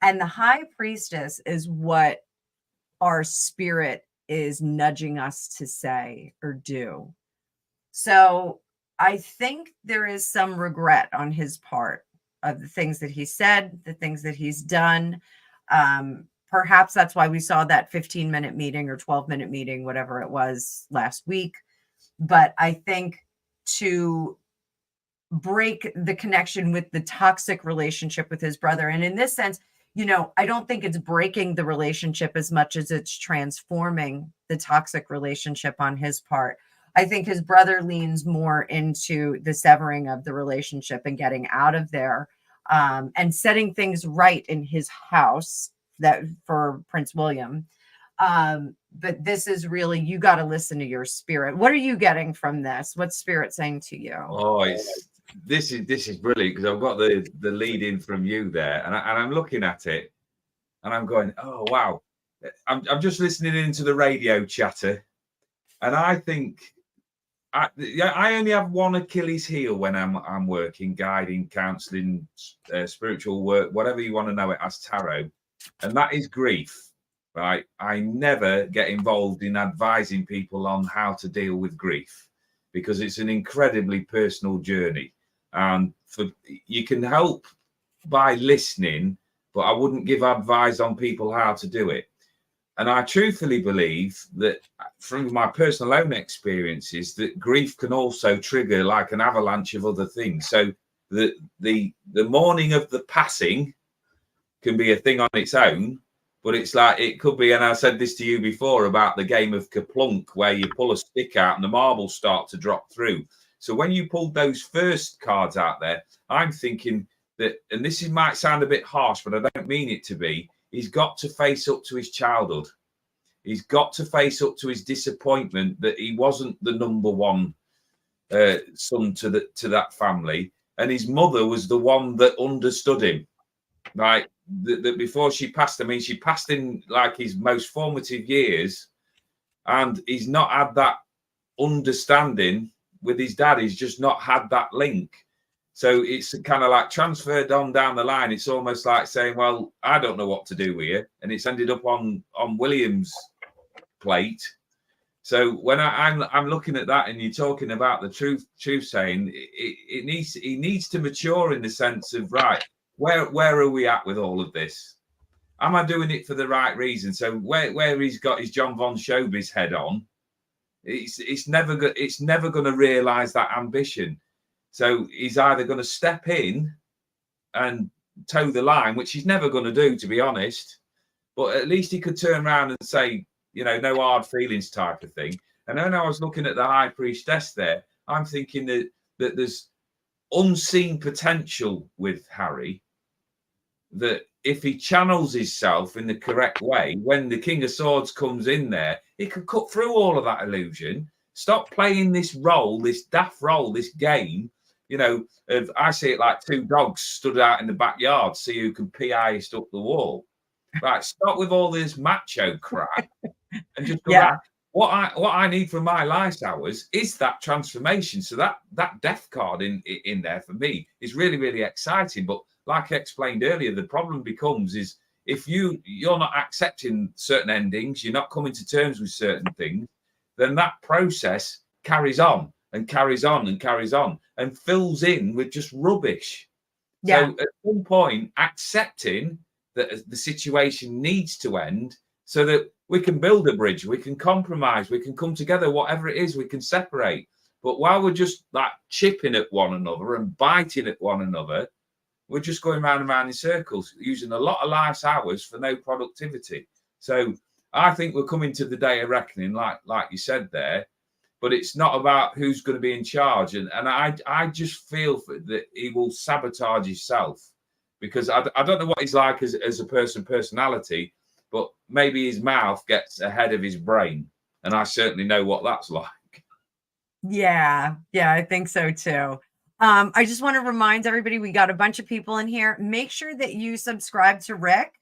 And the High Priestess is what our spirit is nudging us to say or do. So I think there is some regret on his part of the things that he said, the things that he's done. Perhaps that's why we saw that 15-minute meeting or 12-minute meeting, whatever it was, last week. But I think to break the connection with the toxic relationship with his brother, and in this sense, I don't think it's breaking the relationship as much as it's transforming the toxic relationship on his part. I think his brother leans more into the severing of the relationship and getting out of there, and setting things right in his house, that for Prince William. But this is really, you got to listen to your spirit. What are you getting from this? What's spirit saying to you? Oh, this is brilliant, because I've got the lead in from you there, and I'm looking at it, and I'm going, oh wow. I'm just listening into the radio chatter, and I think I only have one Achilles heel when I'm working, guiding, counselling, spiritual work, whatever you want to know it as, tarot, and that is grief. Right? I never get involved in advising people on how to deal with grief, because it's an incredibly personal journey, and you can help by listening, but I wouldn't give advice on people how to do it. And I truthfully believe that, from my personal own experiences, that grief can also trigger like an avalanche of other things. So the mourning of the passing can be a thing on its own, but it's like, it could be, and I said this to you before about the game of Kaplunk, where you pull a stick out and the marbles start to drop through. So when you pulled those first cards out there, I'm thinking that, and this might sound a bit harsh, but I don't mean it to be, he's got to face up to his childhood. He's got to face up to his disappointment that he wasn't the number one son to that family, and his mother was the one that understood him. Right, that before she passed, I mean, she passed in like his most formative years, and he's not had that understanding with his dad. He's just not had that link. So it's kind of like transferred on down the line. It's almost like saying, well, I don't know what to do with you. And it's ended up on William's plate. So when I'm looking at that, and you're talking about the truth saying, he needs to mature in the sense of, right, where are we at with all of this? Am I doing it for the right reason? So where he's got his John Von Showbiz head on, it's never going to realize that ambition. So he's either going to step in and toe the line, which he's never going to do, to be honest, but at least he could turn around and say, you know, no hard feelings type of thing. And then I was looking at the High Priestess there, I'm thinking that there's unseen potential with Harry, that if he channels himself in the correct way, when the King of Swords comes in there, he could cut through all of that illusion, stop playing this role, this daft role, this game, you know, I see it like two dogs stood out in the backyard, see who can pee highest up the wall. Right, stop with all this macho crap and just go back. What I need from my life hours is that transformation. So that death card in there for me is really, really exciting. But like I explained earlier, the problem becomes is if you're not accepting certain endings, you're not coming to terms with certain things, then that process carries on and carries on and carries on and fills in with just rubbish. Yeah. So at some point, accepting that the situation needs to end so that we can build a bridge, we can compromise, we can come together, whatever it is, we can separate. But while we're just like chipping at one another and biting at one another, we're just going round and round in circles, using a lot of life's hours for no productivity. So I think we're coming to the day of reckoning, like you said there, but it's not about who's going to be in charge. And I just feel that he will sabotage himself, because I don't know what he's like as a personality, but maybe his mouth gets ahead of his brain. And I certainly know what that's like. Yeah, I think so too. I just want to remind everybody, we got a bunch of people in here. Make sure that you subscribe to Rick.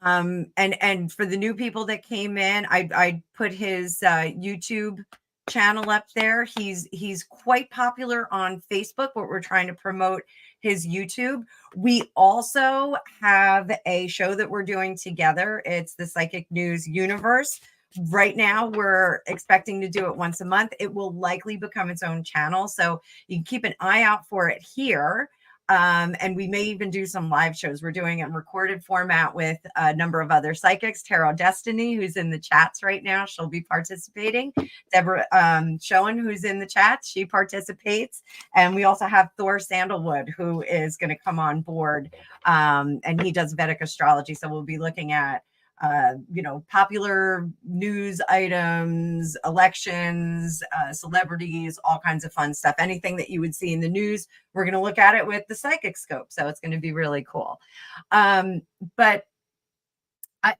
And for the new people that came in, I put his YouTube channel up there. He's quite popular on Facebook, but we're trying to promote his YouTube. We also have a show that we're doing together. It's the Psychic News Universe. Right now, we're expecting to do it once a month. It will likely become its own channel, so you can keep an eye out for it here. And we may even do some live shows. We're doing a recorded format with a number of other psychics. Tarot Destiny, who's in the chats right now, she'll be participating. Deborah Schoen, who's in the chat, she participates. And we also have Thor Sandalwood, who is going to come on board. And he does Vedic astrology. So we'll be looking at popular news items, elections, celebrities, all kinds of fun stuff. Anything that you would see in the news, we're going to look at it with the psychic scope. So it's going to be really cool. But I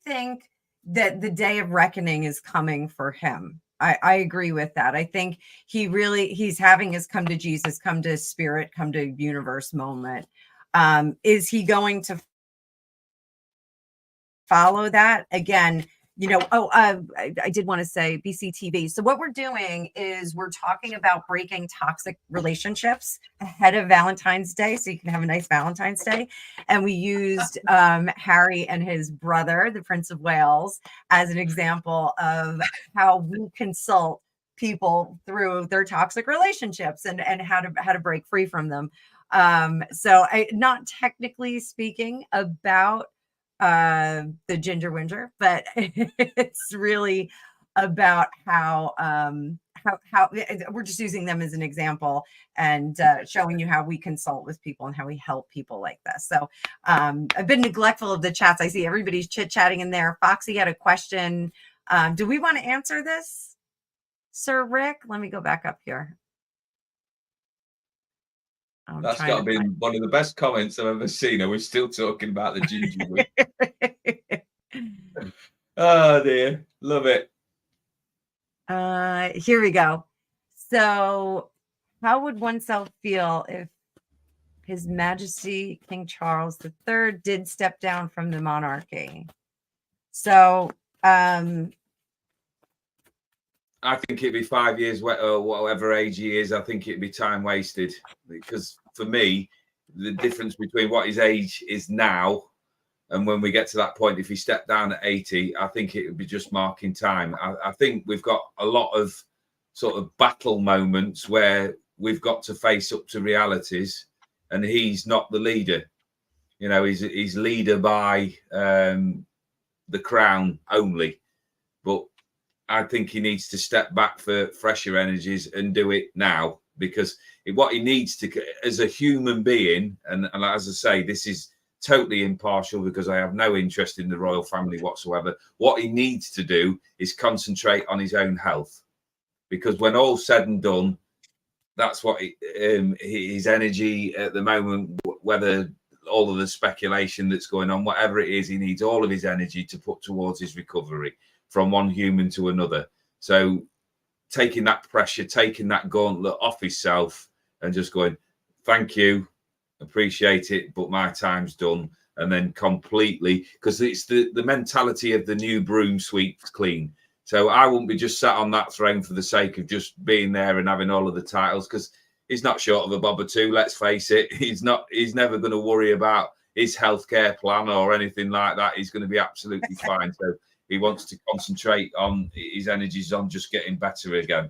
think that the day of reckoning is coming for him. I agree with that. I think he's having his come to Jesus, come to spirit, come to universe moment. Is he going to follow that again? I did want to say BCTV. So what we're doing is we're talking about breaking toxic relationships ahead of Valentine's Day, so you can have a nice Valentine's Day. And we used Harry and his brother, the Prince of Wales, as an example of how we consult people through their toxic relationships and how to break free from them. So not technically speaking about the Ginger Winger, but it's really about how we're just using them as an example and showing you how we consult with people and how we help people like this. So I've been neglectful of the chats. I see everybody's chit-chatting in there. Foxy had a question. Do we want to answer this, Sir Rick? Let me go back up here. That's got to be one of the best comments I've ever seen. Are we still talking about the Ginger Winger? Oh dear, love it. Here we go. So, how would oneself feel if His Majesty King Charles III did step down from the monarchy? So, I think it'd be 5 years, or whatever age he is. I think it'd be time wasted, because for me, the difference between what his age is now and when we get to that point, if he stepped down at 80, I think it would be just marking time. I think we've got a lot of sort of battle moments where we've got to face up to realities, and he's not the leader. He's leader by the crown only. But I think he needs to step back for fresher energies and do it now, because what he needs to, as a human being, and as I say, this is totally impartial because I have no interest in the royal family whatsoever. What he needs to do is concentrate on his own health, because when all's said and done, that's what his energy at the moment, whether all of the speculation that's going on, whatever it is, he needs all of his energy to put towards his recovery from one human to another. So taking that pressure, taking that gauntlet off himself and just going, thank you, appreciate it, but my time's done. And then completely, because it's the mentality of the new broom sweeps clean. So I wouldn't be just sat on that throne for the sake of just being there and having all of the titles, because he's not short of a bob or two, let's face it. He's never going to worry about his healthcare plan or anything like that. He's going to be absolutely fine. So he wants to concentrate on his energies on just getting better again.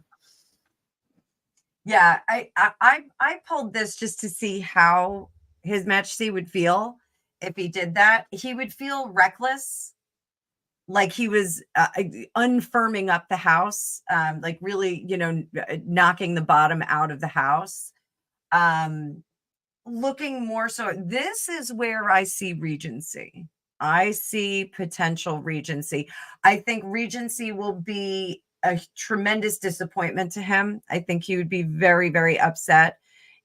Yeah, I pulled this just to see how His Majesty would feel if he did that. He would feel reckless, like he was unfirming up the house, like really, knocking the bottom out of the house. Looking more so, this is where I see regency. I see potential regency. I think regency will be a tremendous disappointment to him. I think he would be very, very upset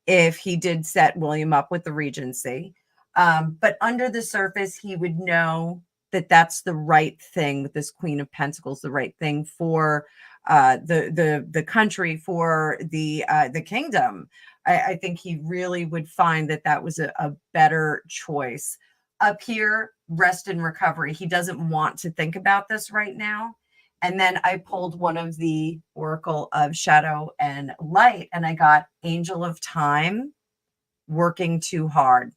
if he did set William up with the regency. But under the surface, he would know that that's the right thing with this Queen of Pentacles, the right thing for the country, for the kingdom. I think he really would find that was a better choice. Up here, rest and recovery. He doesn't want to think about this right now. And then I pulled one of the Oracle of Shadow and Light, and I got Angel of Time, working too hard.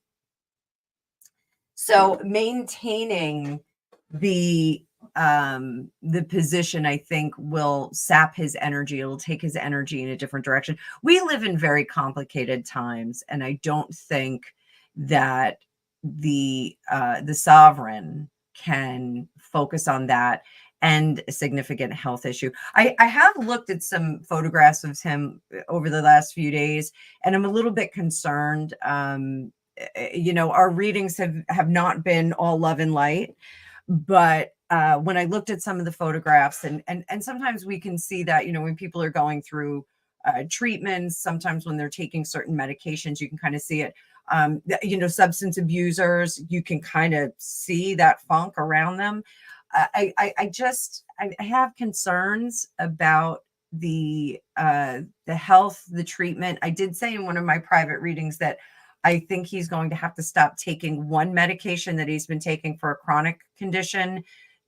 So maintaining the position, I think, will sap his energy. It'll take his energy in a different direction. We live in very complicated times, and I don't think that the sovereign can focus on that and a significant health issue. I have looked at some photographs of him over the last few days, and I'm a little bit concerned. you know, our readings have not been all love and light, but when I looked at some of the photographs, and sometimes we can see that, you know, when people are going through treatments, sometimes when they're taking certain medications, you can kind of see it. You know, substance abusers, you can kind of see that funk around them. I have concerns about the health, the treatment. I did say in one of my private readings that I think he's going to have to stop taking one medication that he's been taking for a chronic condition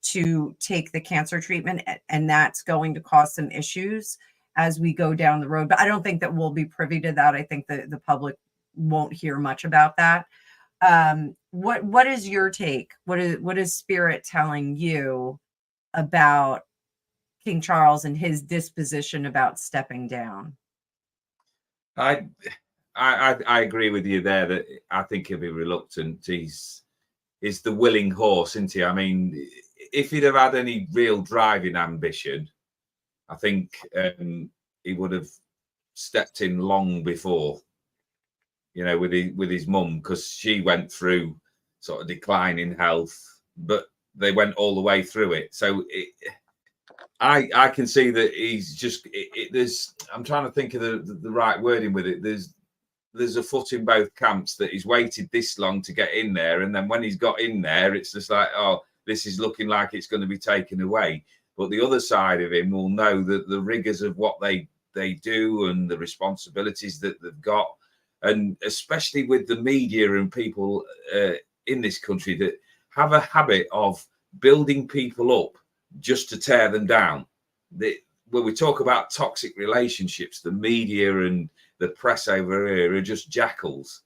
to take the cancer treatment, and that's going to cause some issues as we go down the road. But I don't think that we'll be privy to that. I think the public won't hear much about that. What is your take? What is Spirit telling you about King Charles and his disposition about stepping down? I agree with you there that I think he'll be reluctant. He's the willing horse, isn't he? I mean, if he'd have had any real driving ambition, I think he would have stepped in long before, you know, with his mum, because she went through sort of decline in health, but they went all the way through it. So I can see that he's just there's. I'm trying to think of the right wording with it. There's a foot in both camps, that he's waited this long to get in there, and then when he's got in there, it's just like, oh, this is looking like it's going to be taken away. But the other side of him will know that the rigors of what they do and the responsibilities that they've got, and especially with the media and people in this country that have a habit of building people up just to tear them down. When we talk about toxic relationships, the media and the press over here are just jackals.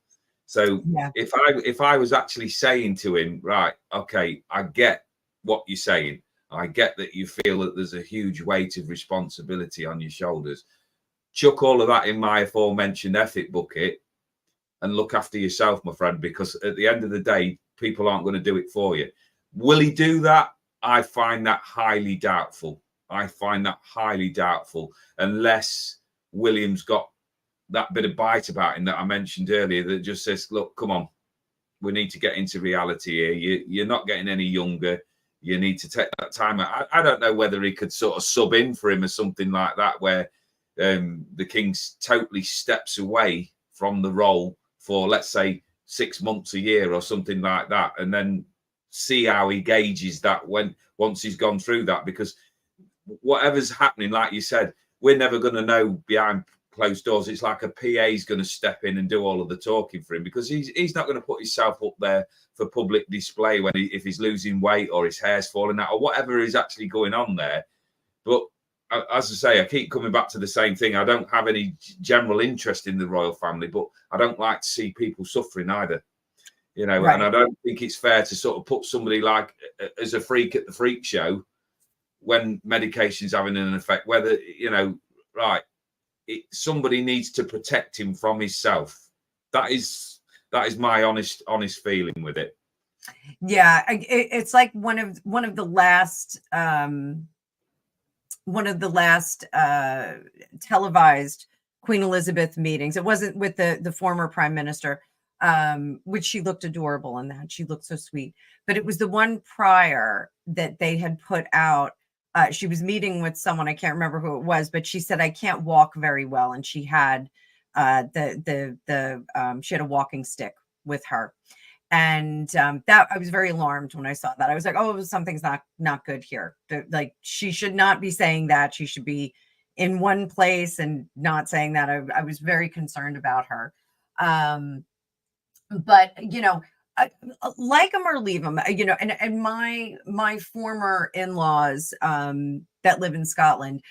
So yeah. if I was actually saying to him, right, okay, I get what you're saying. I get that you feel that there's a huge weight of responsibility on your shoulders. Chuck all of that in my aforementioned ethic bucket and look after yourself, my friend, because at the end of the day, people aren't going to do it for you. Will he do that? I find that highly doubtful. Unless William's got that bit of bite about him that I mentioned earlier that just says, look, come on, we need to get into reality here. You're not getting any younger. You need to take that time. I don't know whether he could sort of sub in for him or something like that, where the king totally steps away from the role for, let's say, 6 months, a year or something like that, and then see how he gauges that once he's gone through that. Because whatever's happening, like you said, we're never going to know behind closed doors. It's like a PA is going to step in and do all of the talking for him, because he's not going to put himself up there for public display if he's losing weight or his hair's falling out or whatever is actually going on there. But as I say, I keep coming back to the same thing. I don't have any general interest in the royal family, but I don't like to see people suffering either. You know, right. And I don't think it's fair to sort of put somebody like as a freak at the freak show when medication's having an effect, whether, you know, right, somebody needs to protect him from himself. That is my honest feeling with it. Yeah, it's like one of the last televised Queen Elizabeth meetings. It wasn't with the former prime minister, which she looked adorable in that. She looked so sweet. But it was the one prior that they had put out. She was meeting with someone, I can't remember who it was, but she said, I can't walk very well. And she had she had a walking stick with her. And that I was very alarmed when I saw that. I was like, oh, something's not good here. Like, she should not be saying that. She should be in one place and not saying that. I was very concerned about her. But, you know, like him or leave him, you know, and my former in-laws that live in Scotland,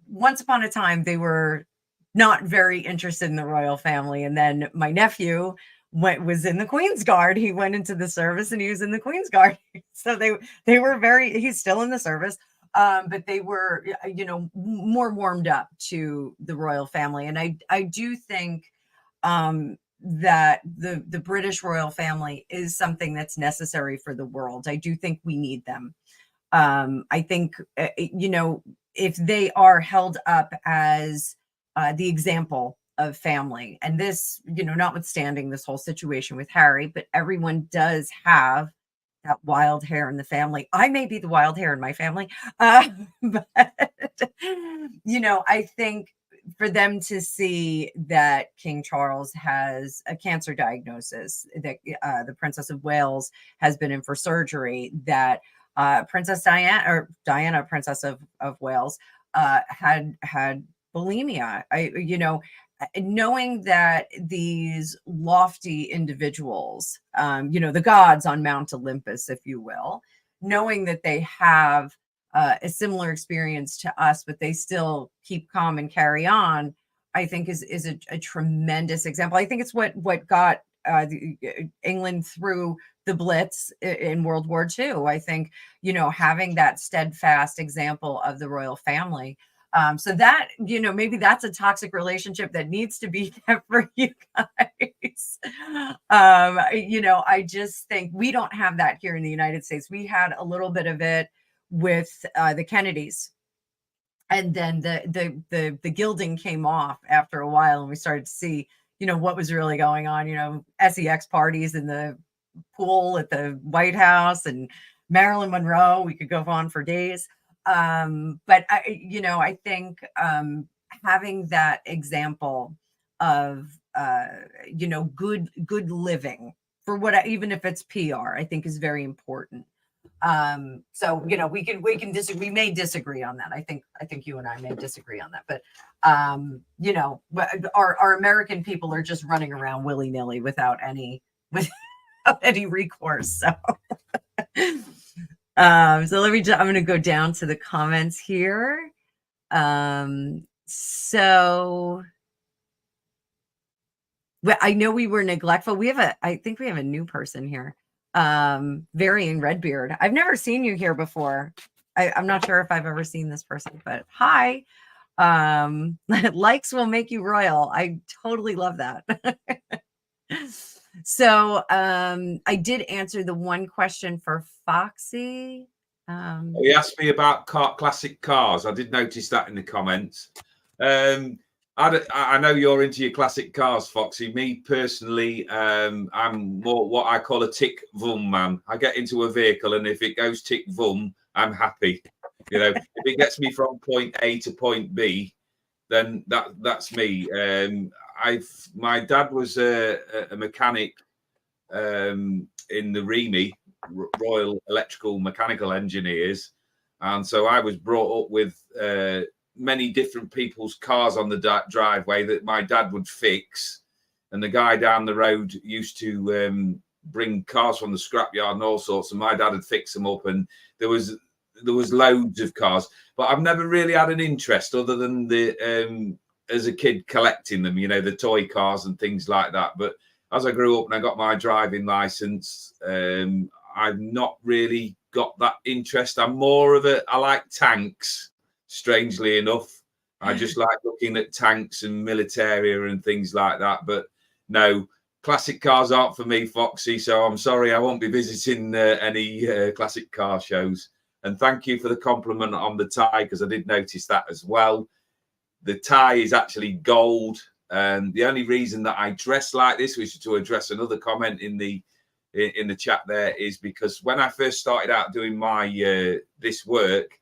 once upon a time, they were not very interested in the royal family. And then my nephew was in the Queen's Guard. He went into the service and he was in the Queen's Guard. So they were he's still in the service. But they were, you know, more warmed up to the royal family. And I do think that the British royal family is something that's necessary for the world. I do think we need them. I think, you know, if they are held up as the example of family. And this, notwithstanding this whole situation with Harry, but everyone does have that wild hair in the family. I may be the wild hair in my family, but I think for them to see that King Charles has a cancer diagnosis, that the Princess of Wales has been in for surgery, that Princess Diana, Princess of Wales, had bulimia. Knowing that these lofty individuals, the gods on Mount Olympus, if you will, knowing that they have a similar experience to us, but they still keep calm and carry on, I think is a tremendous example. I think it's what got England through the Blitz in World War II. I think, having that steadfast example of the royal family. So that, maybe that's a toxic relationship that needs to be kept for you guys. I just think we don't have that here in the United States. We had a little bit of it with the Kennedys. And then the gilding came off after a while, and we started to see, what was really going on, sex parties in the pool at the White House and Marilyn Monroe. We could go on for days. But I think having that example of good living for even if it's PR, I think is very important. So we can disagree. We may disagree on that. I think you and I may disagree on that. But our American people are just running around willy-nilly without any recourse. So. So I'm going to go down to the comments here. So I know we were neglectful. I think we have a new person here. Varying Redbeard. I've never seen you here before. I'm not sure if I've ever seen this person, but hi. Likes will make you royal. I totally love that. So I did answer the one question for Foxy. He asked me about classic cars. I did notice that in the comments. I know you're into your classic cars, Foxy. Me personally, I'm more what I call a tick vum man. I get into a vehicle, and if it goes tick vum, I'm happy. If it gets me from point A to point B, then that's me. My dad was a mechanic in the REME, Royal Electrical Mechanical Engineers, and so I was brought up with many different people's cars on the driveway that my dad would fix, and the guy down the road used to bring cars from the scrapyard and all sorts, and my dad would fix them up, and there was loads of cars, but I've never really had an interest other than the as a kid collecting them, the toy cars and things like that. But as I grew up and I got my driving license, I've not really got that interest. I'm more of I like tanks, strangely enough. I just like looking at tanks and militaria and things like that. But no, classic cars aren't for me, Foxy. So I'm sorry, I won't be visiting any classic car shows. And thank you for the compliment on the tie, because I did notice that as well. The tie is actually gold. The only reason that I dress like this, which is to address another comment in the chat there, is because when I first started out doing my this work,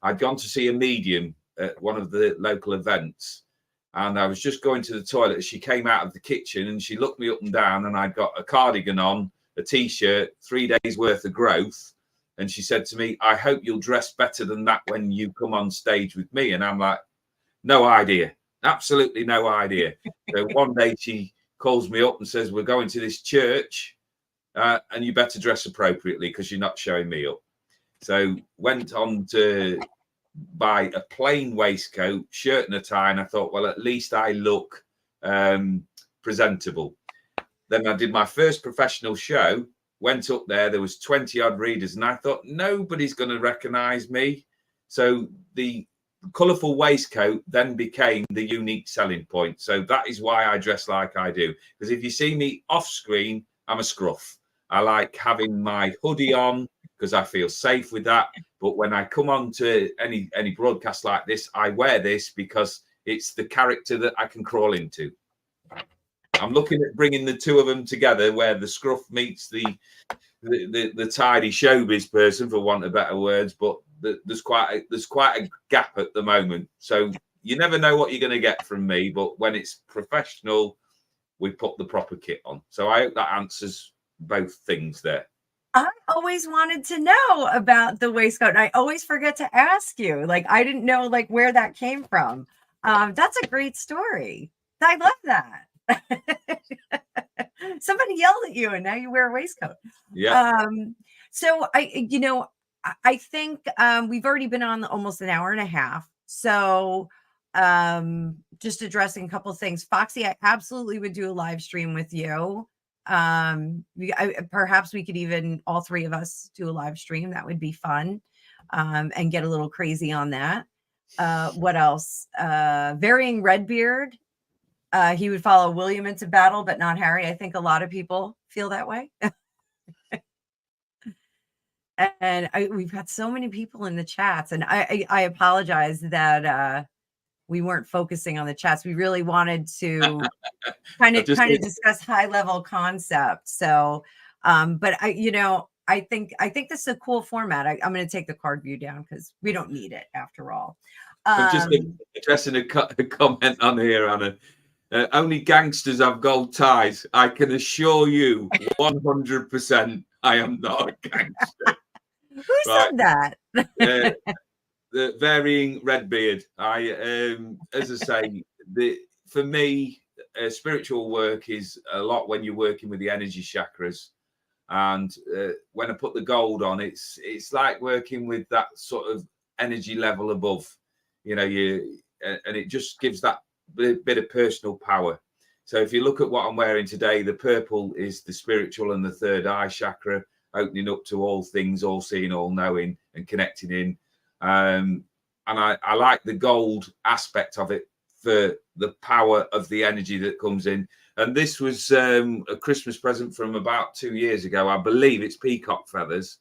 I'd gone to see a medium at one of the local events, and I was just going to the toilet. She came out of the kitchen and she looked me up and down, and I'd got a cardigan on, a t-shirt, 3 days worth of growth, and she said to me, "I hope you'll dress better than that when you come on stage with me." And I'm like, no idea. Absolutely no idea. So one day she calls me up and says, "We're going to this church and you better dress appropriately because you're not showing me up." So went on to buy a plain waistcoat, shirt and a tie, and I thought, well, at least I look presentable. Then I did my first professional show, went up there was 20 odd readers, and I thought nobody's going to recognize me. So the colourful waistcoat then became the unique selling point. So that is why I dress like I do, because if you see me off screen, I'm a scruff. I like having my hoodie on because I feel safe with that. But when I come on to any broadcast like this, I wear this because It's the character that I can crawl into. I'm looking at bringing the two of them together, where the scruff meets the tidy showbiz person, for want of better words. But there's quite a gap at the moment. So you never know what you're going to get from me. But when it's professional, we put the proper kit on. So I hope that answers both things there. I always wanted to know about the waistcoat, and I always forget to ask you. Like, I didn't know like where that came from. That's a great story. I love that. Somebody yelled at you and now you wear a waistcoat. Yeah. So I think we've already been on almost an hour and a half. So just addressing a couple of things. Foxy, I absolutely would do a live stream with you. Perhaps we could even, all three of us, do a live stream. That would be fun. And get a little crazy on that. What else? Varying Redbeard. He would follow William into battle, but not Harry. I think a lot of people feel that way. And we've got so many people in the chats, and I apologize that we weren't focusing on the chats. We really wanted to kind of discuss high level concepts. So, but I think this is a cool format. I'm going to take the card view down because we don't need it after all. I'm just addressing a comment on here, Anna. Only gangsters have gold ties. I can assure you 100% I am not a gangster. Who said that? The Varying Redbeard. As I say, for me, spiritual work is a lot when you're working with the energy chakras. And when I put the gold on, it's like working with that sort of energy level above, and it just gives that bit of personal power. So if you look at what I'm wearing today, the purple is the spiritual and the third eye chakra, opening up to all things, all seeing, all knowing, and connecting in. And I like the gold aspect of it for the power of the energy that comes in. And this was a Christmas present from about 2 years ago. I believe it's peacock feathers.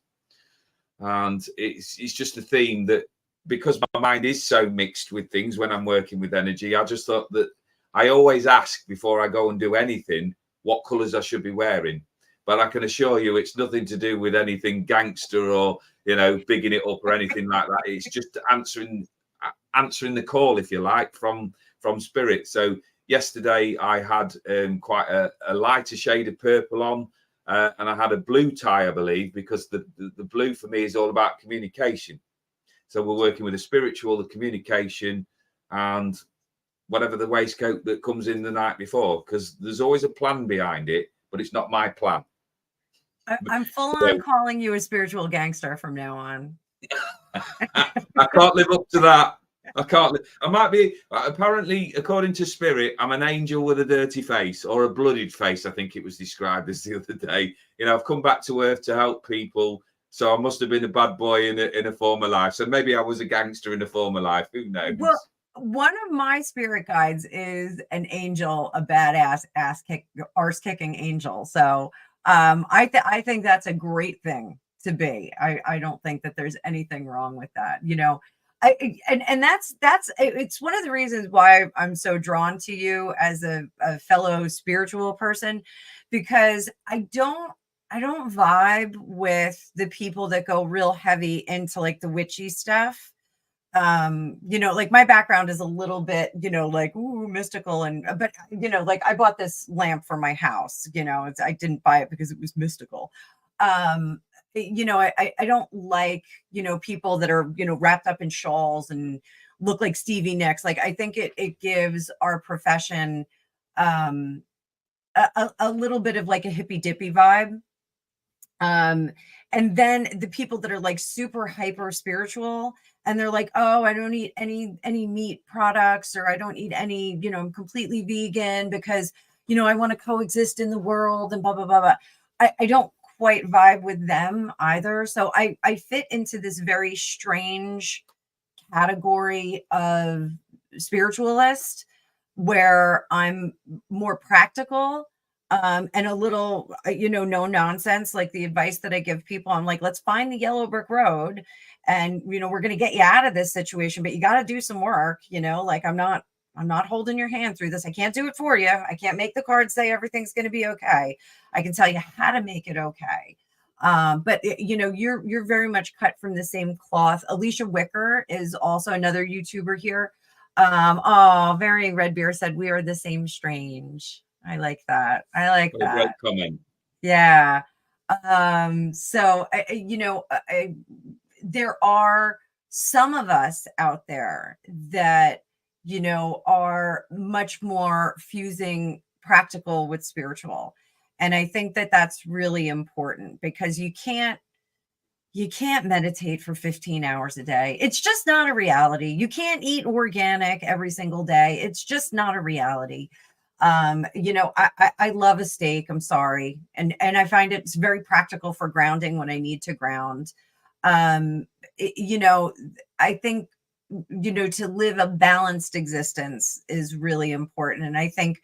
And it's just a theme that, because my mind is so mixed with things when I'm working with energy, I just thought that I always ask before I go and do anything what colours I should be wearing. But I can assure you it's nothing to do with anything gangster or, bigging it up or anything like that. It's just answering the call, if you like, from spirit. So yesterday I had quite a lighter shade of purple on, and I had a blue tie, I believe, because the blue for me is all about communication. So we're working with the spiritual, the communication, and whatever the waistcoat that comes in the night before, because there's always a plan behind it, but it's not my plan. I'm full on calling you a spiritual gangster from now on. I can't live up to that. I might be, apparently, according to spirit, I'm an angel with a dirty face, or a blooded face, I think it was described as the other day. I've come back to earth to help people. So I must have been a bad boy in a former life. So maybe I was a gangster in a former life. Who knows? Well, one of my spirit guides is an angel, a badass arse kicking angel. So I think that's a great thing to be. I don't think that there's anything wrong with that. And that's it's one of the reasons why I'm so drawn to you as a fellow spiritual person, because I don't vibe with the people that go real heavy into like the witchy stuff. Like my background is a little bit, like, ooh, mystical. But like I bought this lamp for my house, I didn't buy it because it was mystical. I don't like, people that are, wrapped up in shawls and look like Stevie Nicks. Like, I think it gives our profession, a little bit of like a hippy dippy vibe. And then the people that are like super hyper spiritual and they're like, oh, I don't eat any meat products, or I don't eat any, I'm completely vegan because, I want to coexist in the world and blah, blah, blah, blah. I don't quite vibe with them either. So I fit into this very strange category of spiritualist where I'm more practical. And a little, no nonsense, like the advice that I give people. I'm like, let's find the yellow brick road and, we're going to get you out of this situation, but you got to do some work, like I'm not I'm not holding your hand through this. I can't do it for you. I can't make the card say everything's going to be okay. I can tell you how to make it okay. But you're very much cut from the same cloth. Alicia Wicker is also another YouTuber here. Varying Red Beer said, we are the same strange. I like that. I like that. Great comment. Yeah. There are some of us out there that, are much more fusing practical with spiritual. And I think that that's really important, because you can't meditate for 15 hours a day. It's just not a reality. You can't eat organic every single day. It's just not a reality. I love a steak. I'm sorry. And I find it's very practical for grounding when I need to ground. I think, to live a balanced existence is really important. And I think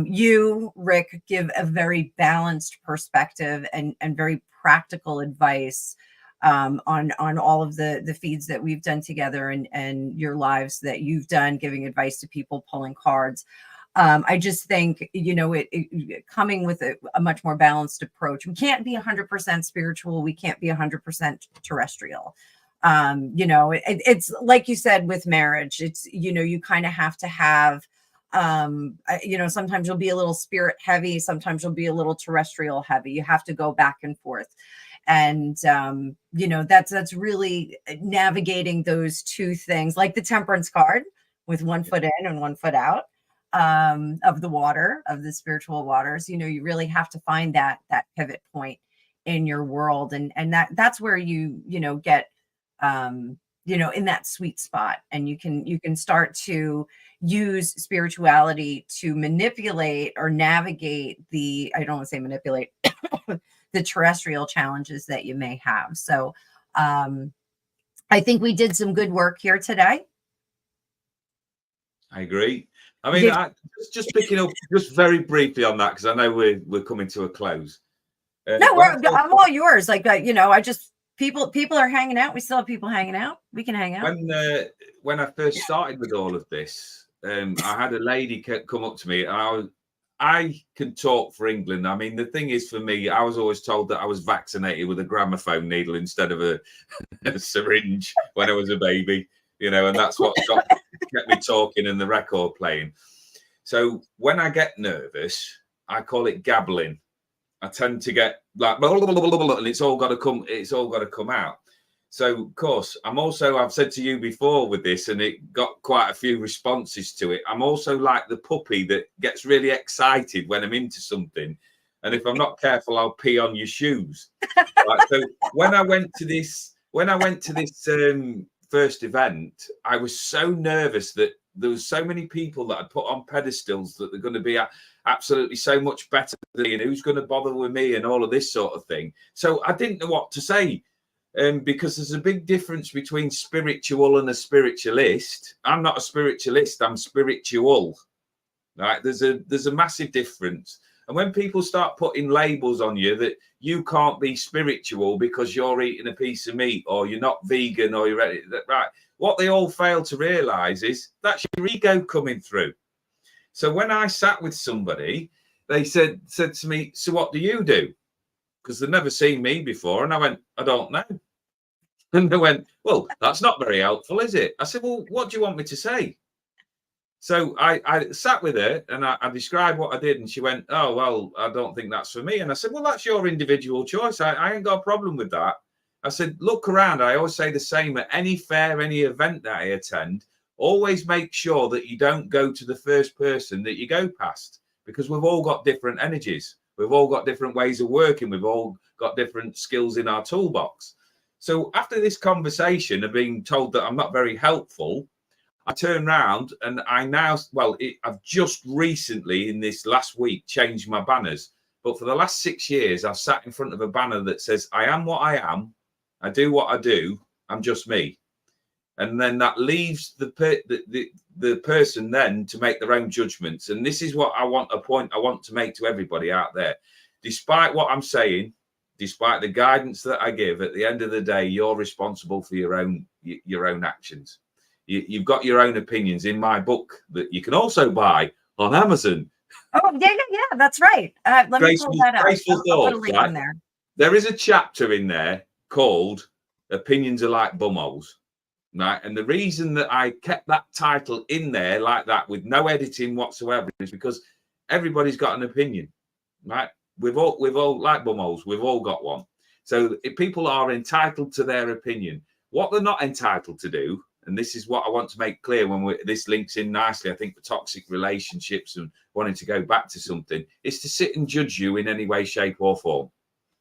you, Rick, give a very balanced perspective and very practical advice on all of the feeds that we've done together, and your lives that you've done, giving advice to people, pulling cards. I just think, coming with a much more balanced approach. We can't be 100% spiritual. We can't be 100% terrestrial. It's like you said with marriage. It's, you kind of have to have, sometimes you'll be a little spirit heavy. Sometimes you'll be a little terrestrial heavy. You have to go back and forth. And, that's really navigating those two things, like the temperance card with one foot in and one foot out of the spiritual waters. You really have to find that pivot point in your world. And that's where you get, in that sweet spot, and you can start to use spirituality to manipulate or navigate I don't want to say manipulate, the terrestrial challenges that you may have. So I think we did some good work here today. I agree. I mean, just picking up just very briefly on that, because I know we're coming to a close. No, I'm all yours. Like, I just people are hanging out. We still have people hanging out. We can hang out. When I first started with all of this, I had a lady come up to me, and I can talk for England. I mean, the thing is, for me, I was always told that I was vaccinated with a gramophone needle instead of a syringe when I was a baby, and that's what kept me talking and the record playing. So when I get nervous, I call it gabbling. I tend to get like, blah, blah, blah, blah, blah, and it's all got to come out. So, of course, I've said to you before with this, and it got quite a few responses to it. I'm also like the puppy that gets really excited when I'm into something. And if I'm not careful, I'll pee on your shoes. Right, so when I went to this first event, I was so nervous that there was so many people that I'd put on pedestals that they're going to be absolutely so much better than me, and who's going to bother with me and all of this sort of thing. So I didn't know what to say. Because there's a big difference between spiritual and a spiritualist. I'm not a spiritualist, I'm spiritual. Right? There's a massive difference. And when people start putting labels on you that you can't be spiritual because you're eating a piece of meat, or you're not vegan, or you're ready, right? What they all fail to realize is that's your ego coming through. So when I sat with somebody, they said to me, so what do you do? Because they'd never seen me before. And I went, I don't know. And they went, well, that's not very helpful, is it? I said, well, what do you want me to say? So I sat with her and I described what I did. And she went, oh, well, I don't think that's for me. And I said, well, that's your individual choice. I ain't got a problem with that. I said, look around. I always say the same at any fair, any event that I attend. Always make sure that you don't go to the first person that you go past, because we've all got different energies. We've all got different ways of working. We've all got different skills in our toolbox. So after this conversation of being told that I'm not very helpful, I turn around and I've just recently in this last week changed my banners. But for the last 6 years, I've sat in front of a banner that says, I am what I am. I do what I do. I'm just me. And then that leaves the person then to make their own judgments. And this is what I want to make to everybody out there. Despite what I'm saying, despite the guidance that I give, at the end of the day, you're responsible for your own actions. You've got your own opinions in my book that you can also buy on Amazon. Oh, yeah. That's right. Let me pull that up. Graceful I'll put a thoughts, link right? in there. There is a chapter in there called Opinions Are Like Bumholes, right? And the reason that I kept that title in there like that with no editing whatsoever is because everybody's got an opinion, right? We've all like bumholes. We've all got one. So if people are entitled to their opinion. What they're not entitled to do, and this is what I want to make clear when this links in nicely, I think, for toxic relationships and wanting to go back to something, is to sit and judge you in any way, shape or form.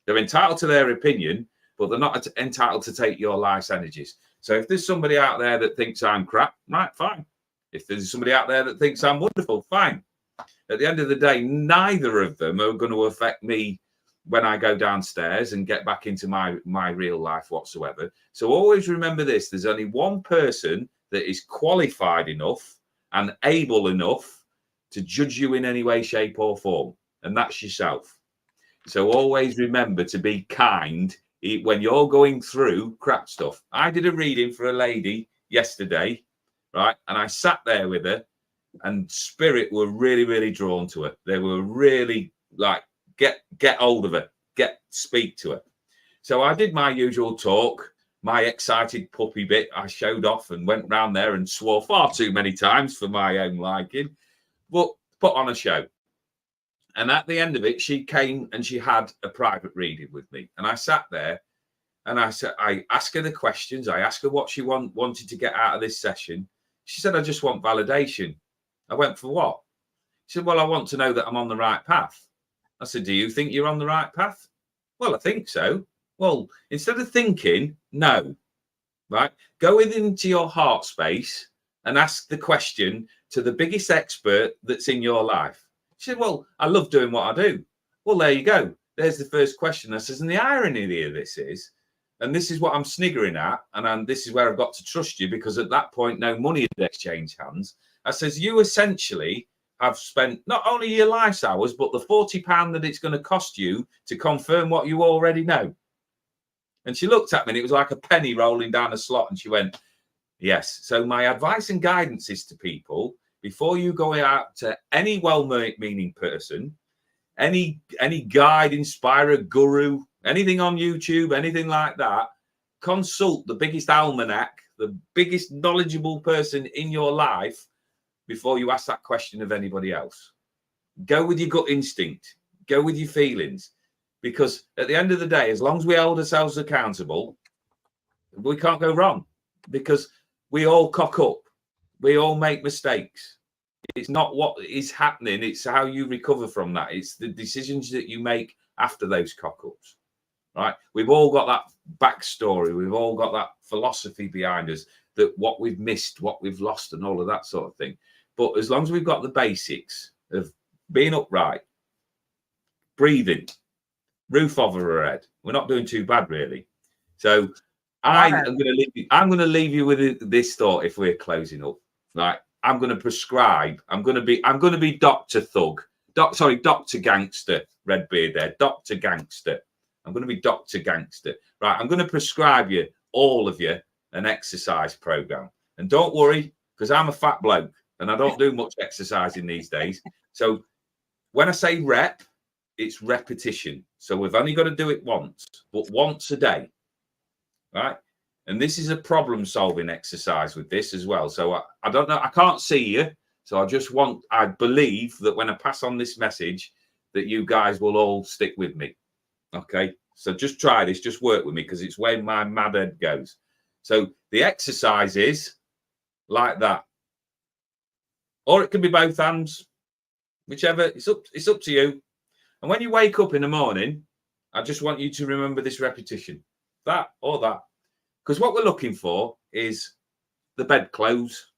They're entitled to their opinion, but they're not entitled to take your life's energies. So if there's somebody out there that thinks I'm crap, right, fine. If there's somebody out there that thinks I'm wonderful, fine. At the end of the day, neither of them are going to affect me when I go downstairs and get back into my real life whatsoever. So always remember this. There's only one person that is qualified enough and able enough to judge you in any way, shape or form. And that's yourself. So always remember to be kind when you're going through crap stuff. I did a reading for a lady yesterday, right? And I sat there with her and spirit were really, really drawn to her. They were really like, get hold of her, speak to her. So I did my usual talk, my excited puppy bit. I showed off and went round there and swore far too many times for my own liking, but put on a show. And at the end of it, she came and she had a private reading with me. And I sat there and I said, I asked her the questions. I asked her what she wanted to get out of this session. She said, I just want validation. I went, for what? She said, well, I want to know that I'm on the right path. I said, do you think you're on the right path? Well, I think so. Well, instead of thinking, no, right? Go into your heart space and ask the question to the biggest expert that's in your life. She said, well, I love doing what I do. Well, there you go. There's the first question. I says, and the irony of this is, and this is what I'm sniggering at, and this is where I've got to trust you, because at that point, no money had exchanged hands. I says, you essentially have spent not only your life's hours, but the £40 that it's going to cost you to confirm what you already know. And she looked at me and it was like a penny rolling down a slot. And she went, yes. So my advice and guidance is to people, before you go out to any well-meaning person, any guide, inspirer, guru, anything on YouTube, anything like that, consult the biggest almanac, the biggest knowledgeable person in your life before you ask that question of anybody else. Go with your gut instinct. Go with your feelings. Because at the end of the day, as long as we hold ourselves accountable, we can't go wrong. Because we all cock up. We all make mistakes. It's not what is happening. It's how you recover from that. It's the decisions that you make after those cock-ups. Right? We've all got that backstory. We've all got that philosophy behind us, that what we've missed, what we've lost, and all of that sort of thing. But as long as we've got the basics of being upright, breathing, roof over our head, we're not doing too bad, really. So I'm going to leave you with this thought if we're closing up. Right? I'm going to prescribe. I'm going to be Dr. Thug. Dr. Gangster, Redbeard there. Dr. Gangster. I'm going to be Dr. Gangster. Right? I'm going to prescribe you, all of you, an exercise program. And don't worry, because I'm a fat bloke and I don't do much exercising these days. So when I say rep, it's repetition. So we've only got to do it once, but once a day. Right? And this is a problem-solving exercise with this as well. So I don't know. I can't see you. So I believe that when I pass on this message, that you guys will all stick with me. Okay? So just try this. Just work with me, because it's where my mad head goes. So the exercise is like that. Or it can be both hands. Whichever. It's up to you. And when you wake up in the morning, I just want you to remember this repetition. That or that. Because what we're looking for is the bedclothes,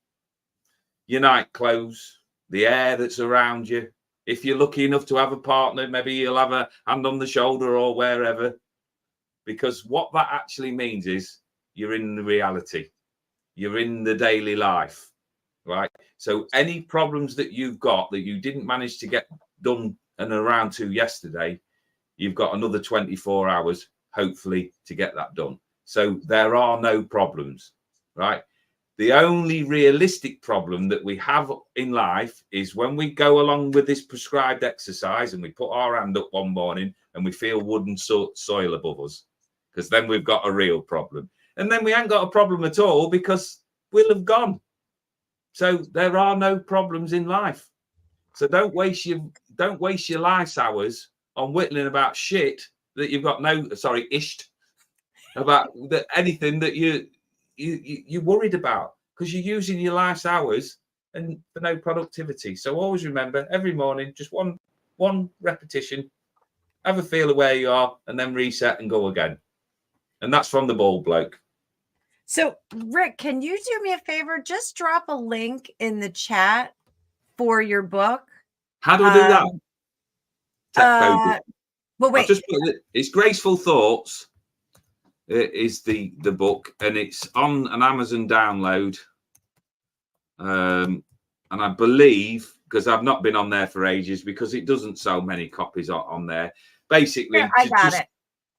your night clothes, the air that's around you. If you're lucky enough to have a partner, maybe you'll have a hand on the shoulder or wherever. Because what that actually means is you're in the reality. You're in the daily life, right? So any problems that you've got that you didn't manage to get done and around to yesterday, you've got another 24 hours, hopefully, to get that done. So there are no problems, right? The only realistic problem that we have in life is when we go along with this prescribed exercise and we put our hand up one morning and we feel wooden soil above us, because then we've got a real problem. And then we ain't got a problem at all because we'll have gone. So there are no problems in life. So don't waste your life's hours on whittling about shit that you've got about anything that you're worried about, because you're using your life's hours and for no productivity. So always remember, every morning, just one repetition, have a feel of where you are, and then reset and go again. And that's from the bald bloke. So Rick, can you do me a favor? Just drop a link in the chat for your book. How do I do that? Well, wait. It's Graceful Thoughts. It is the book, and it's on an Amazon download. And I believe, because I've not been on there for ages, because it doesn't sell many copies on there. Basically, yeah,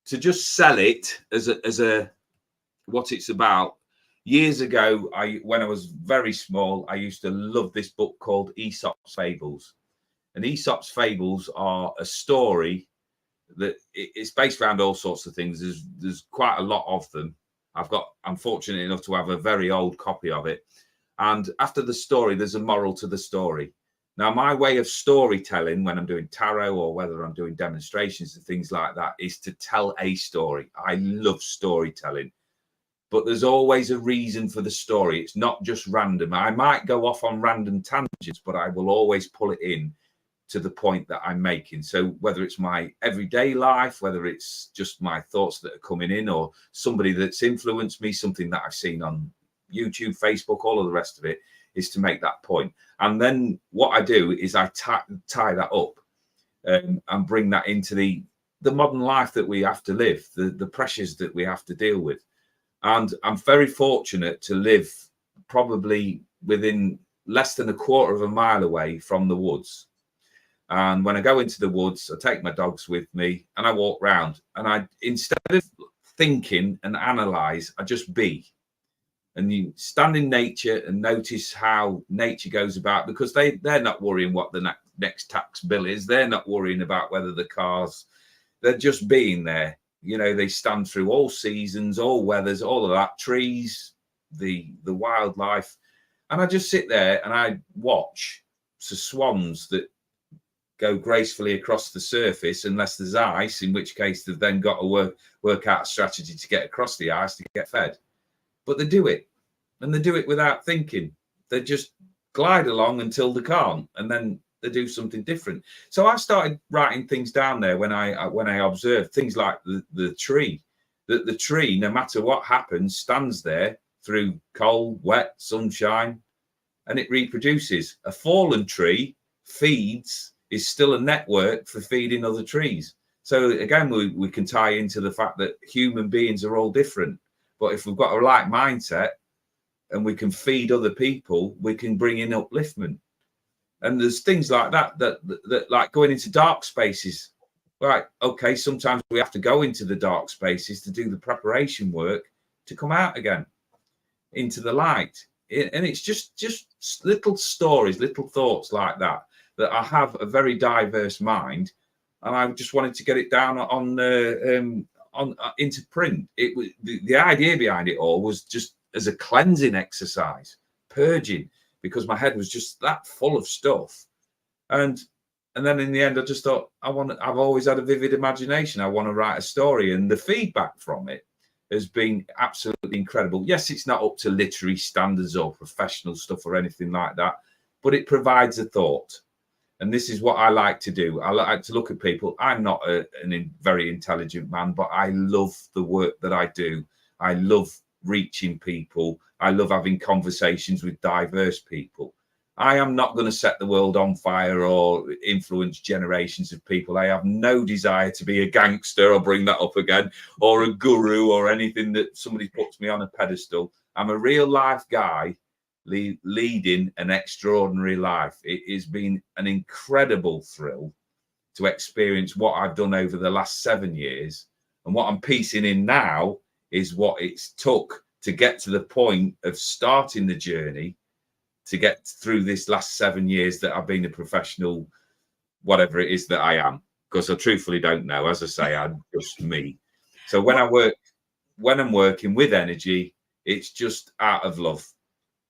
to just sell it as a what it's about. Years ago, when I was very small, I used to love this book called Aesop's Fables. And Aesop's Fables are a story that it's based around all sorts of things. There's quite a lot of them. I'm fortunate enough to have a very old copy of it. And after the story, there's a moral to the story. Now, my way of storytelling when I'm doing tarot or whether I'm doing demonstrations and things like that is to tell a story. I love storytelling, but there's always a reason for the story. It's not just random. I might go off on random tangents, but I will always pull it in to the point that I'm making. So whether it's my everyday life, whether it's just my thoughts that are coming in, or somebody that's influenced me, something that I've seen on YouTube, Facebook, all of the rest of it, is to make that point. And then what I do is I tie that up and bring that into the modern life that we have to live, the pressures that we have to deal with. And I'm very fortunate to live probably within less than a quarter of a mile away from the woods. And when I go into the woods, I take my dogs with me and I walk round. And instead of thinking and analyze, I just be. And you stand in nature and notice how nature goes about, because they're not worrying what the next tax bill is. They're not worrying about whether the cars, they're just being there. You know, they stand through all seasons, all weathers, all of that, trees, the wildlife. And I just sit there and I watch the swans that go gracefully across the surface, unless there's ice, in which case they've then got to work out a strategy to get across the ice to get fed. But they do it, and they do it without thinking. They just glide along until they can't, and then they do something different. So I started writing things down there when I observed things like the tree. That the tree, no matter what happens, stands there through cold, wet, sunshine, and it reproduces. A fallen tree feeds, is still a network for feeding other trees. So again, we can tie into the fact that human beings are all different. But if we've got a right mindset and we can feed other people, we can bring in upliftment. And there's things like that like going into dark spaces. Right, okay, sometimes we have to go into the dark spaces to do the preparation work to come out again into the light. And it's just little stories, little thoughts like that I have a very diverse mind, and I just wanted to get it down on into print. It was the idea behind it all was just as a cleansing exercise, purging, because my head was just that full of stuff. And then in the end, I just thought, I've always had a vivid imagination. I want to write a story, and the feedback from it has been absolutely incredible. Yes, it's not up to literary standards or professional stuff or anything like that, but it provides a thought. And this is what I like to do. I like to look at people. I'm not a very intelligent man, but I love the work that I do. I love reaching people. I love having conversations with diverse people. I am not going to set the world on fire or influence generations of people. I have no desire to be a gangster, or bring that up again, or a guru or anything that somebody puts me on a pedestal. I'm a real life guy leading an extraordinary life. It has been an incredible thrill to experience what I've done over the last 7 years, and what I'm piecing in now is what it's took to get to the point of starting the journey to get through this last 7 years that I've been a professional, whatever it is that I am, because I truthfully don't know. As I say, I'm just me. So when I'm working with energy, it's just out of love.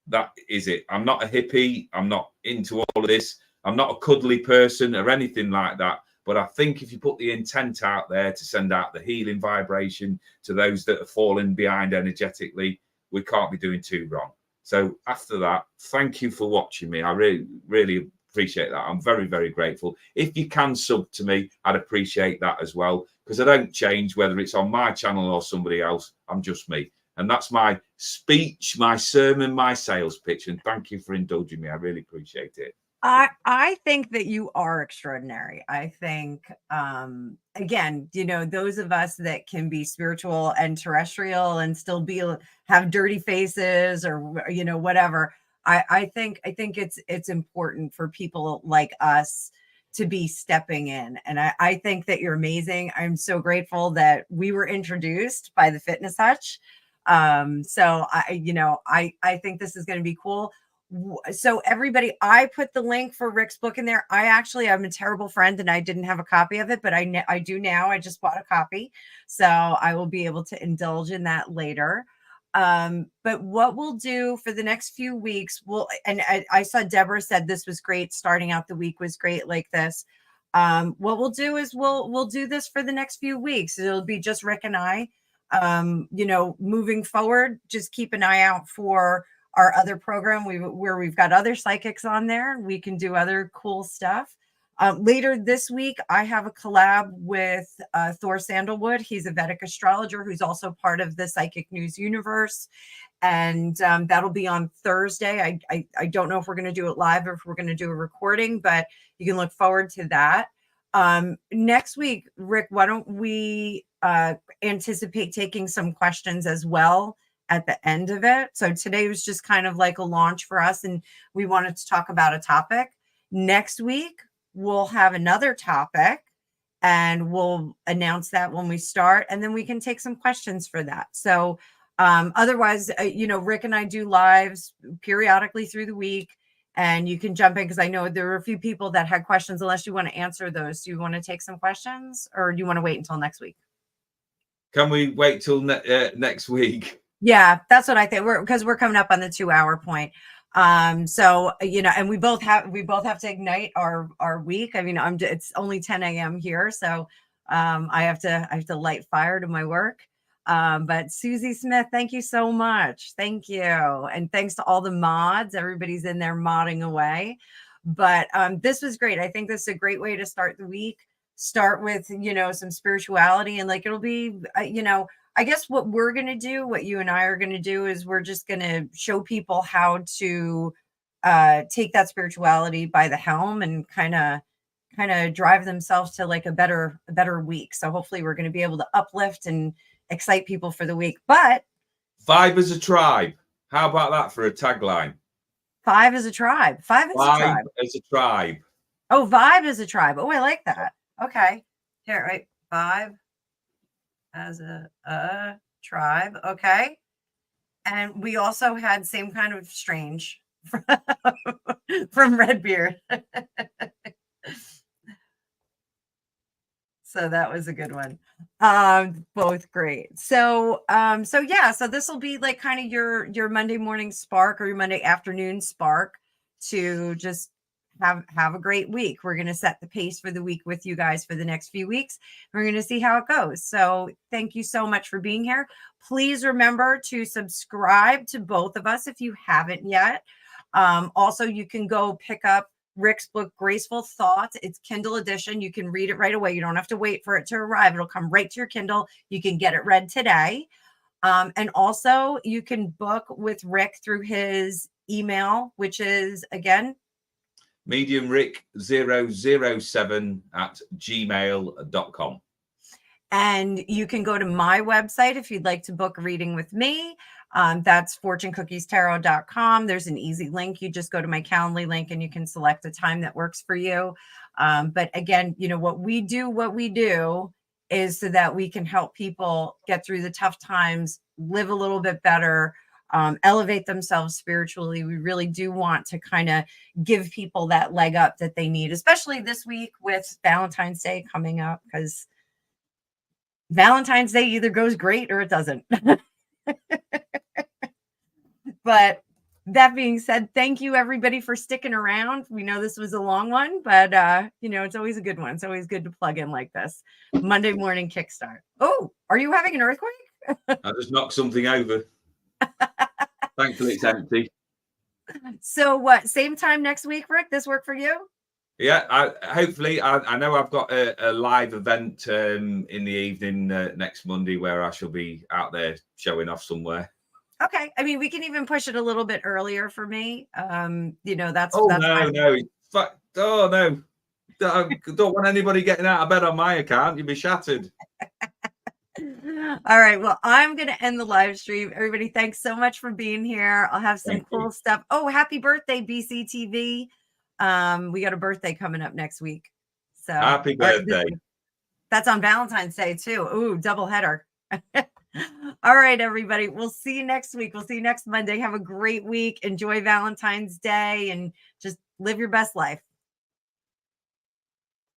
That is it. I'm not a hippie. I'm not into all of this. I'm not a cuddly person or anything like that. But I think if you put the intent out there to send out the healing vibration to those that are falling behind energetically, we can't be doing too wrong. So after that, thank you for watching me. I really, really appreciate that. I'm very, very grateful. If you can sub to me, I'd appreciate that as well, because I don't change whether it's on my channel or somebody else. I'm just me. And that's my speech, my sermon, my sales pitch. And thank you for indulging me. I really appreciate it. I think that you are extraordinary. I think, again, you know, those of us that can be spiritual and terrestrial and still have dirty faces or, you know, whatever. I think it's important for people like us to be stepping in. And I think that you're amazing. I'm so grateful that we were introduced by the Fitness Hutch. So I think this is going to be cool. So everybody, I put the link for Rick's book in there. I'm a terrible friend and I didn't have a copy of it, but I do now. I just bought a copy, so I will be able to indulge in that later. But what we'll do for the next few weeks, I saw Deborah said this was great. Starting out the week was great like this. What we'll do is we'll do this for the next few weeks. It'll be just Rick and I. Moving forward, just keep an eye out for our other program where we've got other psychics on there. We can do other cool stuff. Later this week, I have a collab with Thor Sandalwood. He's a Vedic astrologer who's also part of the Psychic News universe. And that'll be on Thursday. I don't know if we're going to do it live or if we're going to do a recording, but you can look forward to that. Next week, Rick, why don't we anticipate taking some questions as well at the end of it? So today was just kind of like a launch for us, and we wanted to talk about a topic. Next week, we'll have another topic, and we'll announce that when we start, and then we can take some questions for that. So otherwise, Rick and I do lives periodically through the week, and you can jump in because I know there were a few people that had questions. Unless you want to answer those, do you want to take some questions, or do you want to wait until next week? Can we wait till next week? Yeah, that's what I think. Because we're coming up on the 2-hour point. So, and we both have to ignite our week. I mean, it's only 10 a.m. here. So, I have to light fire to my work. But Susie Smith, thank you so much. Thank you. And thanks to all the mods. Everybody's in there modding away. But, this was great. I think this is a great way to start the week. Start with, some spirituality, and it'll be, I guess what we're going to do, what you and I are going to do, is we're just going to show people how to take that spirituality by the helm and kind of drive themselves to a better week. So hopefully we're going to be able to uplift and excite people for the week. But Vibe as a tribe. How about that for a tagline? Five as a tribe. Five as a tribe. As a tribe. Oh, vibe as a tribe. Oh, I like that. Okay. Here, right. Vibe as a tribe. Okay. And we also had same kind of strange from Redbeard. So that was a good one. Both great. So this will be kind of your Monday morning spark or your Monday afternoon spark to just have a great week. We're going to set the pace for the week with you guys for the next few weeks. We're going to see how it goes. So thank you so much for being here. Please remember to subscribe to both of us if you haven't yet. Also, you can go pick up Rick's book, Graceful Thoughts. It's Kindle edition. You can read it right away. You don't have to wait for it to arrive. It'll come right to your Kindle. You can get it read today. And also you can book with Rick through his email, which is, again, mediumrick007@gmail.com. And you can go to my website if you'd like to book a reading with me. That's FortuneCookiesTarot.com. There's an easy link. You just go to my Calendly link and you can select a time that works for you. But again, what we do is so that we can help people get through the tough times, live a little bit better, elevate themselves spiritually. We really do want to kind of give people that leg up that they need, especially this week with Valentine's Day coming up, because Valentine's Day either goes great or it doesn't. But that being said, thank you everybody for sticking around. We know this was a long one, but it's always a good one. It's always good to plug in like this. Monday morning kickstart. Oh, are you having an earthquake? I just knocked something over. Thankfully, it's empty. So what? Same time next week, Rick? This work for you? Yeah, hopefully. I know I've got a live event in the evening next Monday where I shall be out there showing off somewhere. Okay. I mean, we can even push it a little bit earlier for me. That's Oh, that's no, fine. no. Oh, no. Don't want anybody getting out of bed on my account. You'll be shattered. All right. Well, I'm going to end the live stream. Everybody, thanks so much for being here. I'll have some cool stuff. Oh, happy birthday, BCTV. We got a birthday coming up next week. So Happy birthday. That's on Valentine's Day too. Ooh, double header. All right, everybody. We'll see you next week. We'll see you next Monday. Have a great week. Enjoy Valentine's Day and just live your best life.